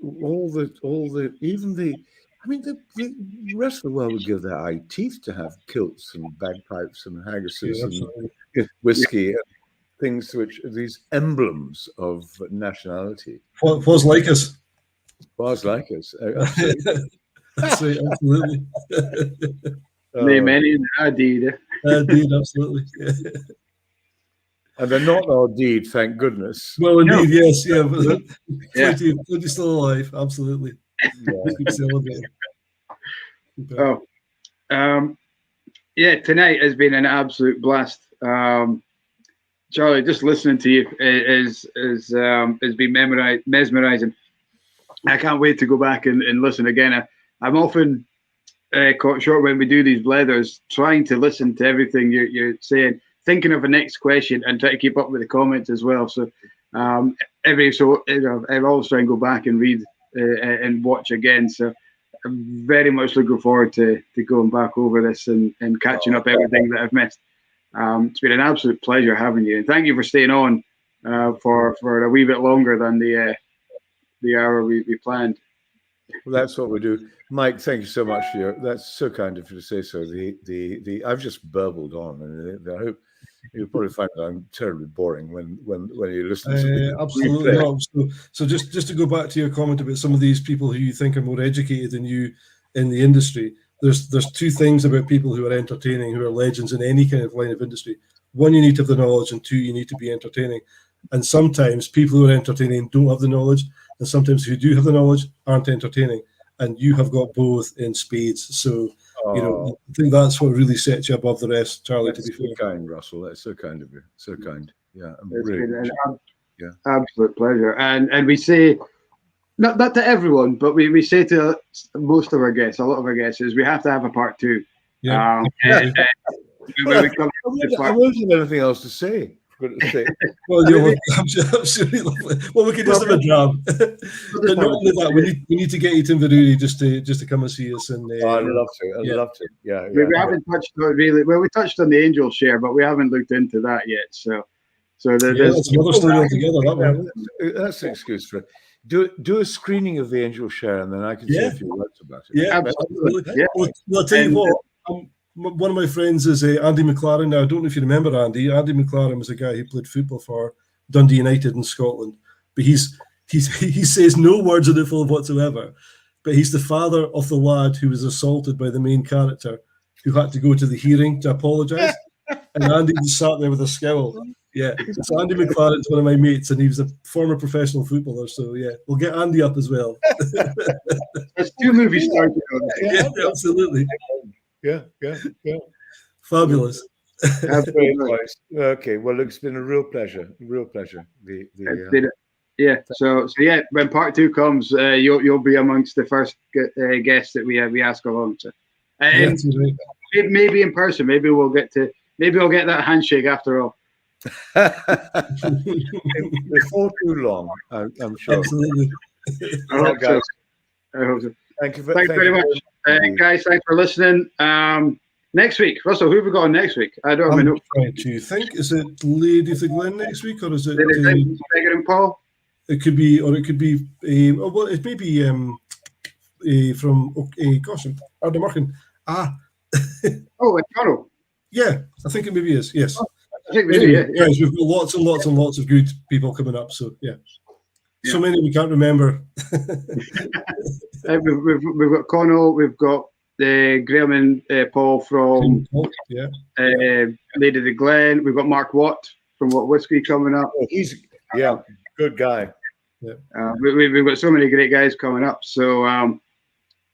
world would give their eye teeth to have kilts and bagpipes and haggises and whiskey and things these emblems of nationality. Was like us. Was like us. Absolutely. Many indeed. Indeed, absolutely. And they're not our deed, thank goodness. Well, indeed, yes, plenty still alive, absolutely. Keep celebrating. Tonight has been an absolute blast. Charlie, just listening to you has been mesmerizing. I can't wait to go back and listen again. I'm often caught short when we do these blethers, trying to listen to everything you're saying, thinking of the next question, and try to keep up with the comments as well. So I always try and go back and read and watch again. So I'm very much looking forward to going back over this and catching up everything that I've missed. It's been an absolute pleasure having you, and thank you for staying on for a wee bit longer than the hour we planned. Well, that's what we do, Mike. Thank you so much for your. That's so kind of you to say so. I've just burbled on, and I hope you'll probably find that I'm terribly boring when you listen to me. Absolutely not. So just to go back to your comment about some of these people who you think are more educated than you in the industry. There's 2 things about people who are entertaining, who are legends in any kind of line of industry. 1, you need to have the knowledge, and 2, you need to be entertaining. And sometimes people who are entertaining don't have the knowledge, and sometimes who do have the knowledge aren't entertaining. And you have got both in spades. So, you know, I think that's what really sets you above the rest, Charlie, that's to be fair. Kind, Russell. That's so kind of you. So kind. Yeah. It's been an absolute pleasure. And we say, not to everyone, but we say to most of our guests, a lot of our guests, is we have to have a part 2. I won't have anything else to say. Well, absolutely lovely. Well, we could just have a dram. But not only that, we need to get you to Inverurie just to come and see us. And I'd love to. I'd love to. Yeah. We haven't touched on really. Well, we touched on the angel share, but we haven't looked into that yet. So there's another story altogether. That one. That's an excuse for it. Do a screening of the angel share, and then I can say a few words about it. Yeah, absolutely. Yeah. Well, I'll tell you what. One of my friends is Andy McLaren. Now, I don't know if you remember Andy. Andy McLaren was a guy who played football for Dundee United in Scotland. But he says no words in the film whatsoever. But he's the father of the lad who was assaulted by the main character, who had to go to the hearing to apologise. and Andy just sat there with a scowl. Yeah, so Andy McLaren's one of my mates, and he was a former professional footballer. So yeah, we'll get Andy up as well. There's 2 movies starting on it. Yeah, absolutely. Yeah. Fabulous. Very nice. Okay, well, it's been a real pleasure. Yeah. So yeah, when part 2 comes, you'll be amongst the first guests that we ask along. So, and maybe in person. Maybe I'll get that handshake after all. Before too long, I'm sure. Absolutely. I hope so. Thank you Thanks very much, guys. Thanks for listening. Next week, Russell, who have we got on next week? I don't know. Trying to think. Is it Lady of the Glen next week, or is it Megan and Paul? It could be, or it could be. Well, it may be from gosh, Ardnamurchan. Oh, it's Connell. Yeah, I think it maybe is. Yes. I think we do. Yeah. Guys, we've got lots and lots and lots of good people coming up. So yeah. So many we can't remember. We've got Connell. We've got Graham and Paul from Lady of the Glen. We've got Mark Watt from What Whisky coming up. Oh, he's good guy. Yeah. We've got so many great guys coming up. So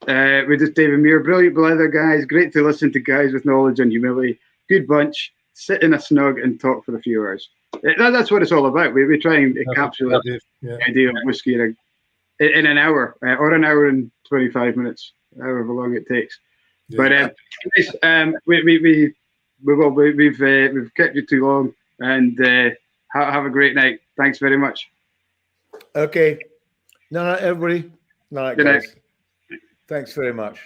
we just David Muir, brilliant Blether guys. Great to listen to guys with knowledge and humility. Good bunch. Sit in a snug and talk for a few hours. That's what it's all about. We try and encapsulate the idea of whiskey in an hour or an hour and 25 minutes, however long it takes. Yeah. But we've kept you too long, and have a great night. Thanks very much. Okay. No, everybody. Good night, guys. Thanks very much.